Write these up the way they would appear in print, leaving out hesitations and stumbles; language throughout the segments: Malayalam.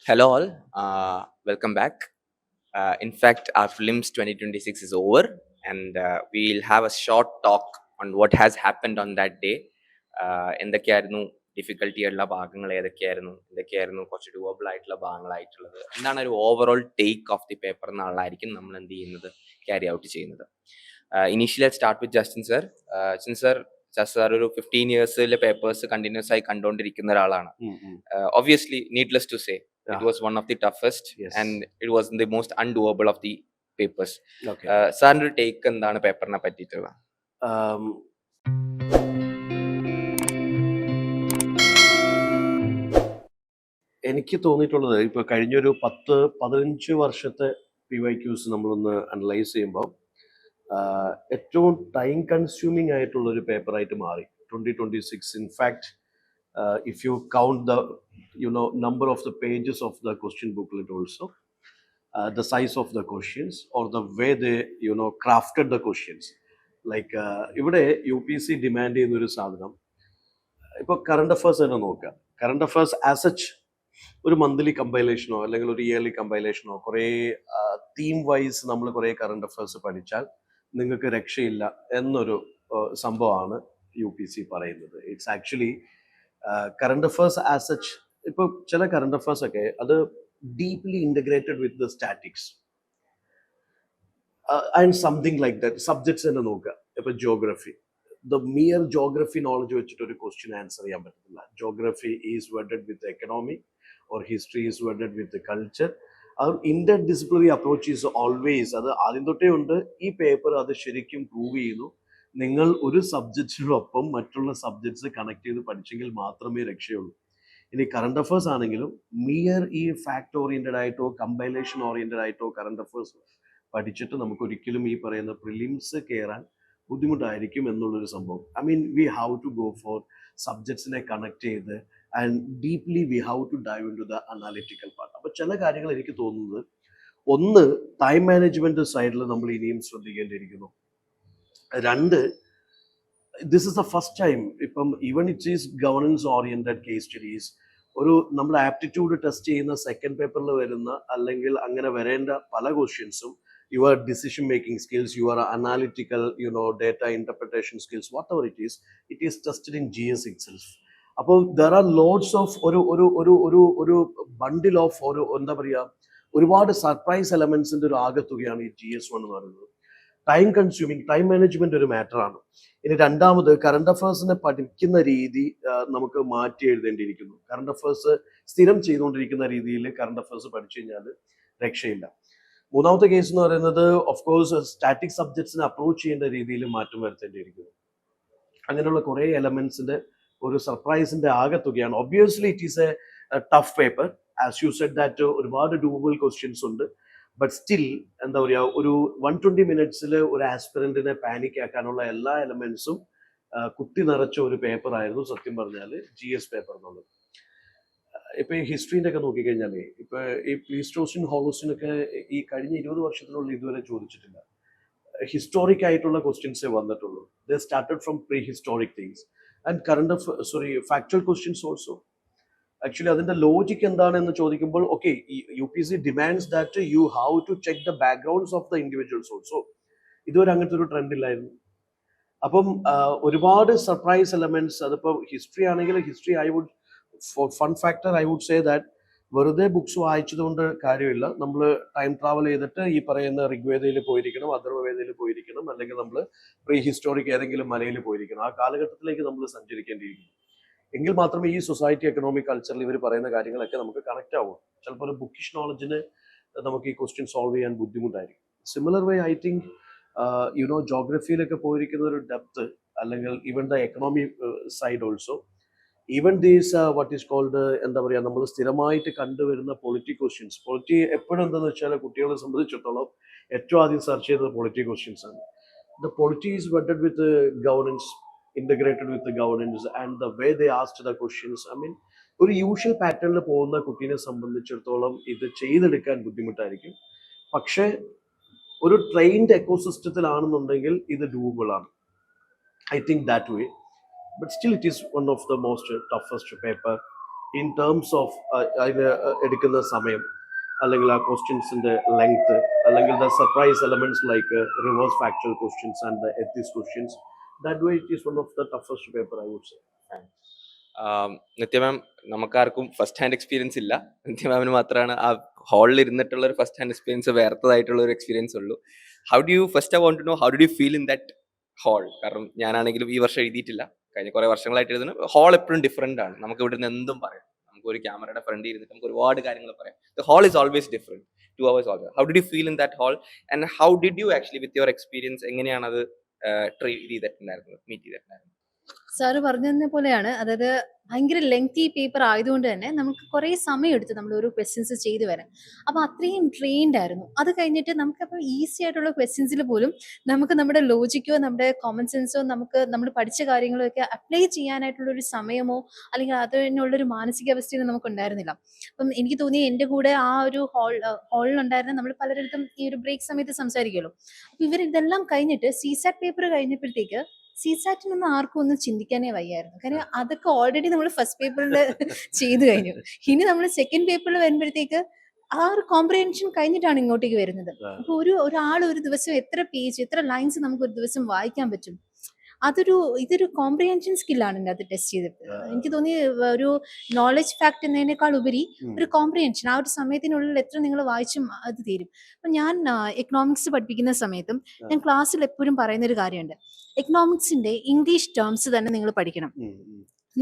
Hello all, welcome back. In fact, our films 2026 is over, and we'll have a short talk on what has happened on that day. എന്തൊക്കെയായിരുന്നു ഡിഫിക്കൽട്ടി ആയിട്ടുള്ള ഭാഗങ്ങൾ എന്തൊക്കെയായിരുന്നു കുറച്ച് ഡുവബിൾ ആയിട്ടുള്ള ഭാഗങ്ങളായിട്ടുള്ളത്, എന്താണ് ഒരു overall take of the paper എന്നുള്ളതായിരിക്കും നമ്മൾ എന്ത് ചെയ്യുന്നത്, ക്യാരി ഔട്ട് ചെയ്യുന്നത്. Initially start with Justin sir ഒരു 15 ഇയേഴ്സിലെ പേപ്പേഴ്സ് കണ്ടിന്യൂസ് ആയി കണ്ടുകൊണ്ടിരിക്കുന്ന ഒരാളാണ്. Obviously, needless to say, it was one of the toughest, Yes. and it was the most undoable of the papers. Okay. സാറിന്റെ ഒരു ടേക്ക് എന്താണ് പേപ്പറിനെ പറ്റിയിട്ടുള്ള? എനിക്ക് തോന്നിയിട്ടുള്ളത് ഇപ്പൊ കഴിഞ്ഞൊരു 10-15 വർഷത്തെ PYQs നമ്മളൊന്ന് അനലൈസ് ചെയ്യുമ്പോൾ ഏറ്റവും ടൈം കൺസ്യൂമിങ് ആയിട്ടുള്ള ഒരു പേപ്പറായിട്ട് മാറി 2026. In fact if you count the number of the pages of the question booklet also, the size of the questions or the way they crafted the questions, like ഇവിടെ UPSC ഡിമാൻഡ് ചെയ്യുന്ന ഒരു സാധനം ഇപ്പോൾ കറണ്ട് അഫയേഴ്സ് തന്നെ നോക്കുക. കറണ്ട് അഫയേഴ്സ് ആസ് സച്ച് ഒരു മന്ത്ലി കമ്പൈലേഷനോ അല്ലെങ്കിൽ ഒരു ഇയർലി കമ്പൈലേഷനോ കുറേ തീം വൈസ് നമ്മൾ കുറേ കറണ്ട് അഫയേഴ്സ് പഠിച്ചാൽ നിങ്ങൾക്ക് രക്ഷയില്ല എന്നൊരു സംഭവമാണ് UPSC പറയുന്നത്. It's actually current affairs as such ഇപ്പോൾ ചില കറണ്ട് അഫയേഴ്സ് ഒക്കെ അത് deeply integrated with the statics and something like that. Subjects തന്നെ നോക്കുക. ഇപ്പോൾ geography, the mere geography knowledge വെച്ചിട്ട് ഒരു ക്വസ്റ്റ്യൻ ആൻസർ ചെയ്യാൻ പറ്റത്തില്ല. Geography is wedded with economy or history is wedded with culture. Inter disciplinary approach is always, അത് ആദ്യം തൊട്ടേ ഉണ്ട്. ഈ പേപ്പർ അത് ശരിക്കും പ്രൂവ് ചെയ്യുന്നു. നിങ്ങൾ ഒരു സബ്ജക്റ്റിനൊപ്പം മറ്റുള്ള സബ്ജക്ട്സ് കണക്ട് ചെയ്ത് പഠിച്ചെങ്കിൽ മാത്രമേ രക്ഷയുള്ളൂ. ഇനി കറണ്ട് അഫയേഴ്സ് ആണെങ്കിലും മിയർ ഈ ഫാക്ട് ഓറിയന്റഡ് ആയിട്ടോ കമ്പൈലേഷൻ ഓറിയന്റഡ് ആയിട്ടോ കറണ്ട് അഫയേഴ്സ് പഠിച്ചിട്ട് നമുക്ക് ഒരിക്കലും ഈ പറയുന്ന പ്രിലിംസ് കയറാൻ ബുദ്ധിമുട്ടായിരിക്കും എന്നുള്ളൊരു സംഭവം. I mean we have to go for സബ്ജക്ട്സിനെ കണക്ട് ചെയ്ത് and deeply we have to dive into the analytical part. അപ്പോൾ ചില കാര്യങ്ങൾ എനിക്ക് തോന്നുന്നത്, ഒന്ന് ടൈം മാനേജ്മെന്റ് സൈഡിൽ നമ്മൾ ഇനിയും ശ്രദ്ധിക്കേണ്ടിയിരിക്കുന്നു. രണ്ട്, this is the first time ഇപ്പം even it is governance oriented case studies, ഒരു നമ്മൾ ആപ്റ്റിറ്റ്യൂഡ് ടെസ്റ്റ് ചെയ്യുന്ന സെക്കൻഡ് പേപ്പറിൽ വരുന്ന അല്ലെങ്കിൽ അങ്ങനെ വരേണ്ട പല ക്വസ്റ്റ്യൻസും your decision making skills, your analytical data interpretation skills, whatever it is tested in GS itself. അപ്പോൾ there are loads of ഒരു ബണ്ടിൽ ഓഫ് എന്താ പറയുക, ഒരുപാട് സർപ്രൈസ് എലമെന്റ്സിന്റെ ഒരു ആകത്തുകയാണ് ഈ GS1 എന്ന് പറയുന്നത്. ടൈം കൺസ്യൂമിങ്, ടൈം മാനേജ്മെന്റ് ഒരു മാറ്ററാണ്. ഇനി രണ്ടാമത്, കറണ്ട് അഫയേഴ്സിനെ പഠിക്കുന്ന രീതി നമുക്ക് മാറ്റി എഴുതേണ്ടിയിരിക്കുന്നു. കറണ്ട് അഫയേഴ്സ് സ്ഥിരം ചെയ്തുകൊണ്ടിരിക്കുന്ന രീതിയിൽ കറണ്ട് അഫയേഴ്സ് പഠിച്ചു കഴിഞ്ഞാൽ രക്ഷയില്ല. മൂന്നാമത്തെ കേസ് എന്ന് പറയുന്നത്, ഓഫ് കോഴ്സ് സ്റ്റാറ്റിക് സബ്ജക്ട്സിനെ അപ്രോച്ച് ചെയ്യേണ്ട രീതിയിൽ മാറ്റം വരുത്തേണ്ടിയിരിക്കുന്നു. അങ്ങനെയുള്ള കുറേ എലമെന്റ്സിന്റെ ഒരു സർപ്രൈസിന്റെ ആകത്തുകയാണ്. Obviously it is a tough paper. As you said that ഒരുപാട് ഡൂബിൾ ക്വസ്റ്റ്യൻസ് ഉണ്ട്. ബട്ട് സ്റ്റിൽ എന്താ പറയുക, ഒരു 120 മിനിറ്റ്സിൽ ഒരു ആസ്പിറന്റിനെ പാനിക് ആക്കാനുള്ള എല്ലാ എലമെന്റ്സും കുത്തി നിറച്ച ഒരു പേപ്പർ ആയിരുന്നു സത്യം പറഞ്ഞാൽ GS പേപ്പർ എന്നുള്ളത്. ഇപ്പൊ ഈ ഹിസ്റ്ററിന്റെ ഒക്കെ നോക്കിക്കഴിഞ്ഞാലേ, ഇപ്പൊ ഈ പ്ലീസ്റ്റോസിൻ ഹോളോസിനൊക്കെ ഈ കഴിഞ്ഞ 20 വർഷത്തിനുള്ളിൽ ഇതുവരെ ചോദിച്ചിട്ടില്ല. ഹിസ്റ്റോറിക് ആയിട്ടുള്ള ക്വസ്റ്റ്യൻസേ വന്നിട്ടുള്ളൂ. They started from pre historic things and factual questions also. Actually അതിന്റെ ലോജിക് എന്താണെന്ന് ചോദിക്കുമ്പോൾ, okay, UPSC demands that you have to check the backgrounds of the individuals also. ഇതുവരെ അങ്ങനത്തെ ഒരു ട്രെൻഡ് ഇല്ലായിരുന്നു. അപ്പം ഒരുപാട് സർപ്രൈസ് എലമെന്റ്സ്. അതിപ്പോ ഹിസ്റ്ററി ആണെങ്കിൽ history, I would for fun factor I would say that വെറുതെ ബുക്സ് വായിച്ചതുകൊണ്ട് കാര്യമില്ല. നമ്മൾ ടൈം ട്രാവൽ ചെയ്തിട്ട് ഈ പറയുന്ന ഋഗ്വേദയിൽ പോയിരിക്കണം, അഥർവവേദയിൽ പോയിരിക്കണം, അല്ലെങ്കിൽ നമ്മൾ പ്രീ ഹിസ്റ്റോറിക് ഏതെങ്കിലും മലയിൽ പോയിരിക്കണം. ആ കാലഘട്ടത്തിലേക്ക് നമ്മൾ സഞ്ചരിക്കേണ്ടിയിരിക്കുന്നു. എങ്കിൽ മാത്രമേ ഈ സൊസൈറ്റി, എക്കണോമിക്, കൾച്ചറിൽ ഇവർ പറയുന്ന കാര്യങ്ങളൊക്കെ നമുക്ക് കണക്ട് ആവും. ചിലപ്പോൾ ഒരു ബുക്കിഷ് നോളജിന് നമുക്ക് ഈ ക്വസ്റ്റ്യൻ സോൾവ് ചെയ്യാൻ ബുദ്ധിമുട്ടായിരിക്കും. സിമിലർ വേ ഐ തിങ്ക് ജോഗ്രഫിയിലൊക്കെ പോയിരിക്കുന്ന ഒരു ഡെപ്ത്, അല്ലെങ്കിൽ even the economy side also, even these what is called എന്താ പറയുക, നമ്മൾ സ്ഥിരമായിട്ട് കണ്ടുവരുന്ന പൊളിറ്റി ക്വസ്റ്റ്യൻസ്. പൊളിറ്റി എപ്പോഴും എന്താണെന്ന് വെച്ചാൽ കുട്ടികളെ സംബന്ധിച്ചിടത്തോളം ഏറ്റവും ആദ്യം സെർച്ച് ചെയ്യുന്നത് പൊളിറ്റി ക്വസ്റ്റ്യൻസ് ആണ്. The polity is wedded with governance, integrated with the governance and the way they asked the questions. I mean, ഒരു യൂഷ്വൽ പാറ്റേണിൽ പോകുന്ന കുട്ടീനെ സംബന്ധിച്ചിടത്തോളം ഇത് ചെയ്തെടുക്കാൻ ബുദ്ധിമുട്ടായിരിക്കും. പക്ഷേ ഒരു ട്രെയിൻഡ് എക്കോസിസ്റ്റത്തിലാണെന്നുണ്ടെങ്കിൽ ഇത് ഡൂബിൾ ആണ്. I think that way. But still it is one of the most toughest paper in terms of അതിന് എടുക്കുന്ന സമയം, അല്ലെങ്കിൽ ആ ക്വസ്റ്റ്യൻസിൻ്റെ ലെങ്ത്, അല്ലെങ്കിൽ the surprise elements like reverse factual questions and the ethics questions. That way it is one of the toughest paper, I would say. Nithya ma'am, നമുക്കാർക്കും ഫസ്റ്റ് ഹാൻഡ് എക്സ്പീരിയൻസ് ഇല്ല. നിത്യ മാമിന് മാത്രമാണ് ആ ഹാളിൽ ഇരുന്നിട്ടുള്ള ഒരു ഫസ്റ്റ് ഹാൻഡ് എക്സ്പീരിയൻസ്, വേർത്തതായിട്ടുള്ള ഒരു എക്സ്പീരിയൻസ് ഉള്ളൂ. How do you first I want to know how do you feel in that hall? കാരണം ഞാനാണെങ്കിലും ഈ വർഷം എഴുതിയിട്ടില്ല, കഴിഞ്ഞ കുറെ വർഷങ്ങളായിട്ട് എഴുതുന്നു. ഹാൾ എപ്പോഴും ഡിഫറെന്റ് ആണ്. നമുക്ക് ഇവിടെ നിന്ന് എന്തും പറയാം. നമുക്ക് ഒരു ക്യാമറയുടെ ഫ്രണ്ടിൽ ഇരുന്നിട്ട് നമുക്ക് ഒരുപാട് കാര്യങ്ങൾ പറയാം. The hall is always different. 2 hours all. How did you feel in that hall, and how did you actually with your experience എങ്ങനെയാണ് അത് ട്രീറ്റ് ചെയ്തിട്ടുണ്ടായിരുന്നത്, മീറ്റ് ചെയ്തിട്ടുണ്ടായിരുന്നത്? സാറ് പറഞ്ഞതിനെ പോലെയാണ്. അതായത് ഭയങ്കര ലെങ്തി പേപ്പർ ആയതുകൊണ്ട് തന്നെ നമുക്ക് കുറേ സമയം എടുത്തു നമ്മൾ ഓരോ ക്വസ്റ്റ്യൻസ് ചെയ്തു വരാൻ. അപ്പോൾ അത്രയും ട്രെയിൻഡ് ആയിരുന്നു. അത് കഴിഞ്ഞിട്ട് നമുക്കപ്പോൾ ഈസി ആയിട്ടുള്ള ക്വസ്റ്റ്യൻസിൽ പോലും നമുക്ക് നമ്മുടെ ലോജിക്കോ നമ്മുടെ കോമൺ സെൻസോ നമുക്ക് നമ്മൾ പഠിച്ച കാര്യങ്ങളോ ഒക്കെ അപ്ലൈ ചെയ്യാനായിട്ടുള്ളൊരു സമയമോ അല്ലെങ്കിൽ അതിനുള്ളൊരു മാനസികാവസ്ഥയോ നമുക്ക് ഉണ്ടായിരുന്നില്ല. അപ്പം എനിക്ക് തോന്നി എൻ്റെ കൂടെ ആ ഒരു ഹാളിലുണ്ടായിരുന്ന നമ്മൾ പലരിടത്തും ഈ ഒരു ബ്രേക്ക് സമയത്ത് സംസാരിക്കുമല്ലോ. അപ്പോൾ ഇവരിതെല്ലാം കഴിഞ്ഞിട്ട് CSAT പേപ്പർ കഴിഞ്ഞപ്പോഴത്തേക്ക് CSATനൊന്നും ആർക്കും ഒന്നും ചിന്തിക്കാനേ വയ്യായിരുന്നു. കാര്യം അതൊക്കെ ഓൾറെഡി നമ്മൾ ഫസ്റ്റ് പേപ്പറിൽ ചെയ്തു കഴിഞ്ഞു. ഇനി നമ്മൾ സെക്കൻഡ് പേപ്പറിൽ വരുമ്പോഴത്തേക്ക് ആ ഒരു കോംപ്രിഹെൻഷൻ കഴിഞ്ഞിട്ടാണ് ഇങ്ങോട്ടേക്ക് വരുന്നത്. അപ്പൊ ഒരാൾ ഒരു ദിവസം എത്ര പേജ് എത്ര ലൈൻസ് നമുക്ക് ഒരു ദിവസം വായിക്കാൻ പറ്റും? ഇതൊരു കോംപ്രിഹെൻഷൻ സ്കില്ലാണ് എൻ്റെ അത് ടെസ്റ്റ് ചെയ്തത്. എനിക്ക് തോന്നി ഒരു നോളജ് ഫാക്ട് എന്നതിനേക്കാൾ ഉപരി ഒരു കോംപ്രിഹെൻഷൻ, ആ ഒരു സമയത്തിനുള്ളിൽ എത്ര നിങ്ങൾ വായിച്ചും അത് തീരും. അപ്പം ഞാൻ എക്കണോമിക്സ് പഠിപ്പിക്കുന്ന സമയത്തും ഞാൻ ക്ലാസ്സിൽ എപ്പോഴും പറയുന്നൊരു കാര്യമുണ്ട്, എക്കണോമിക്സിന്റെ ഇംഗ്ലീഷ് ടേംസ് തന്നെ നിങ്ങൾ പഠിക്കണം.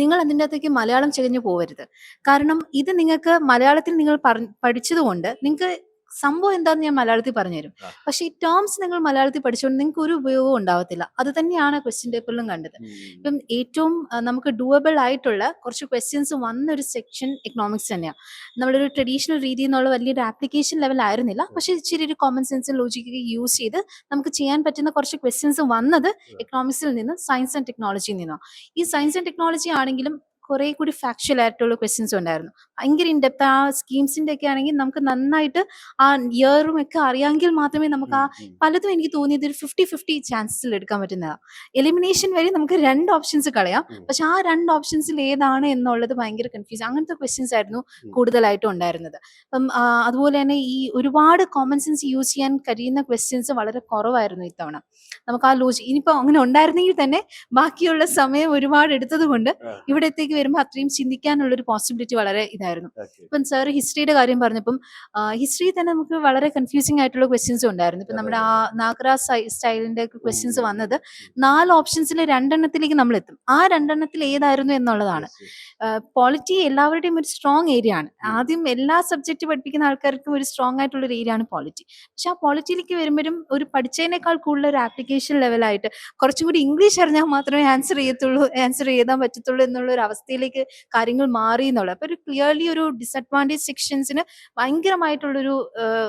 നിങ്ങൾ അതിൻ്റെ അകത്തേക്ക് മലയാളം ചികഞ്ഞു പോകരുത്. കാരണം ഇത് നിങ്ങൾക്ക് മലയാളത്തിൽ നിങ്ങൾ പഠിച്ചതുകൊണ്ട് നിങ്ങൾക്ക് സംഭവം എന്താണെന്ന് ഞാൻ മലയാളത്തിൽ പറഞ്ഞുതരും. പക്ഷെ ഈ ടേംസ് നിങ്ങൾ മലയാളത്തിൽ പഠിച്ചുകൊണ്ട് നിങ്ങൾക്ക് ഒരു ഉപയോഗവും ഉണ്ടാവത്തില്ല. അത് തന്നെയാണ് ക്വസ്റ്റ്യൻ പേപ്പറിലും കണ്ടത്. ഇപ്പം ഏറ്റവും നമുക്ക് ഡൂവബിൾ ആയിട്ടുള്ള കുറച്ച് ക്വസ്റ്റ്യൻസ് വന്നൊരു സെക്ഷൻ എക്കണോമിക്സ് തന്നെയാണ്. നമ്മളൊരു ട്രഡീഷണൽ രീതി എന്നുള്ള വലിയൊരു ആപ്ലിക്കേഷൻ ലെവൽ ആയിരുന്നില്ല, പക്ഷെ ഇച്ചിരി ഒരു കോമൺ സെൻസും ലോജിക്കൊക്കെ യൂസ് ചെയ്ത് നമുക്ക് ചെയ്യാൻ പറ്റുന്ന കുറച്ച് ക്വസ്റ്റ്യൻസ് വന്നത് എക്കണോമിക്സിൽ നിന്ന് സയൻസ് ആൻഡ് ടെക്നോളജിയിൽ നിന്നാണ്. ഈ സയൻസ് ആൻഡ് ടെക്നോളജി ആണെങ്കിലും കുറെ കൂടി ഫാക്ച്വൽ ആയിട്ടുള്ള ക്വസ്റ്റ്യൻസ് ഉണ്ടായിരുന്നു. ഭയങ്കര ഇൻഡെപ്ത്. ആ സ്കീംസിന്റെ ഒക്കെ ആണെങ്കിൽ നമുക്ക് നന്നായിട്ട് ആ ഇയറും ഒക്കെ അറിയാമെങ്കിൽ മാത്രമേ നമുക്ക് ആ പലതും എനിക്ക് തോന്നിയത് ഒരു 50-50 ചാൻസസിൽ എടുക്കാൻ പറ്റുന്നതാണ്. എലിമിനേഷൻ വഴി നമുക്ക് 2 ഓപ്ഷൻസ് കളയാം, പക്ഷെ ആ 2 ഓപ്ഷൻസിൽ ഏതാണ് എന്നുള്ളത് ഭയങ്കര കൺഫ്യൂസ്. അങ്ങനത്തെ ക്വസ്റ്റ്യൻസ് ആയിരുന്നു കൂടുതലായിട്ടും ഉണ്ടായിരുന്നത്. അപ്പം അതുപോലെ തന്നെ ഈ ഒരുപാട് കോമൺ സെൻസ് യൂസ് ചെയ്യാൻ കഴിയുന്ന ക്വസ്റ്റ്യൻസ് വളരെ കുറവായിരുന്നു ഇത്തവണ. നമുക്ക് ആ ലോജിക് ഇനിയിപ്പോൾ അങ്ങനെ ഉണ്ടായിരുന്നെങ്കിൽ തന്നെ ബാക്കിയുള്ള സമയം ഒരുപാട് എടുത്തത് കൊണ്ട് ഇവിടത്തേക്ക് വരുമ്പോൾ അത്രയും ചിന്തിക്കാനുള്ളൊരു പോസിബിലിറ്റി വളരെ ഇതായിരുന്നു. ഇപ്പം സാർ ഹിസ്റ്ററിയുടെ കാര്യം പറഞ്ഞപ്പം ഹിസ്റ്ററി തന്നെ നമുക്ക് വളരെ കൺഫ്യൂസിംഗ് ആയിട്ടുള്ള ക്വസ്റ്റ്യൻസ് ഉണ്ടായിരുന്നു. ഇപ്പം നമ്മുടെ ആ നാഗ്ര സ്റ്റൈലിന്റെ ക്വസ്റ്റ്യൻസ് വന്നത് 4 ഓപ്ഷൻസിൽ 2 നമ്മൾ എത്തും. ആ 2 ഏതായിരുന്നു എന്നുള്ളതാണ്. പോളിറ്റി എല്ലാവരുടെയും ഒരു സ്ട്രോങ് ഏരിയ ആണ്. ആദ്യം എല്ലാ സബ്ജക്ട് പഠിപ്പിക്കുന്ന ആൾക്കാർക്കും ഒരു സ്ട്രോങ് ആയിട്ടുള്ള ഒരു ഏരിയ ആണ് പോളിറ്റി. പക്ഷെ ആ പോളിറ്റിയിലേക്ക് വരുമ്പോഴും ഒരു പഠിച്ചതിനേക്കാൾ കൂടുതൽ ഒരു ആപ്ലിക്കേഷൻ ലെവലായിട്ട് കുറച്ചും കൂടി ഇംഗ്ലീഷ് അറിഞ്ഞാൽ മാത്രമേ ആൻസർ എഴുതാൻ പറ്റത്തുള്ളൂ എന്നുള്ള ഒരു അവസ്ഥയിലേക്ക് കാര്യങ്ങൾ മാറി എന്നുള്ളത്. അപ്പൊ ഒരു ക്ലിയർലി ഒരു ഡിസഡ്വാൻറ്റേജ് സെക്ഷൻസിന് ഭയങ്കരമായിട്ടുള്ളൊരു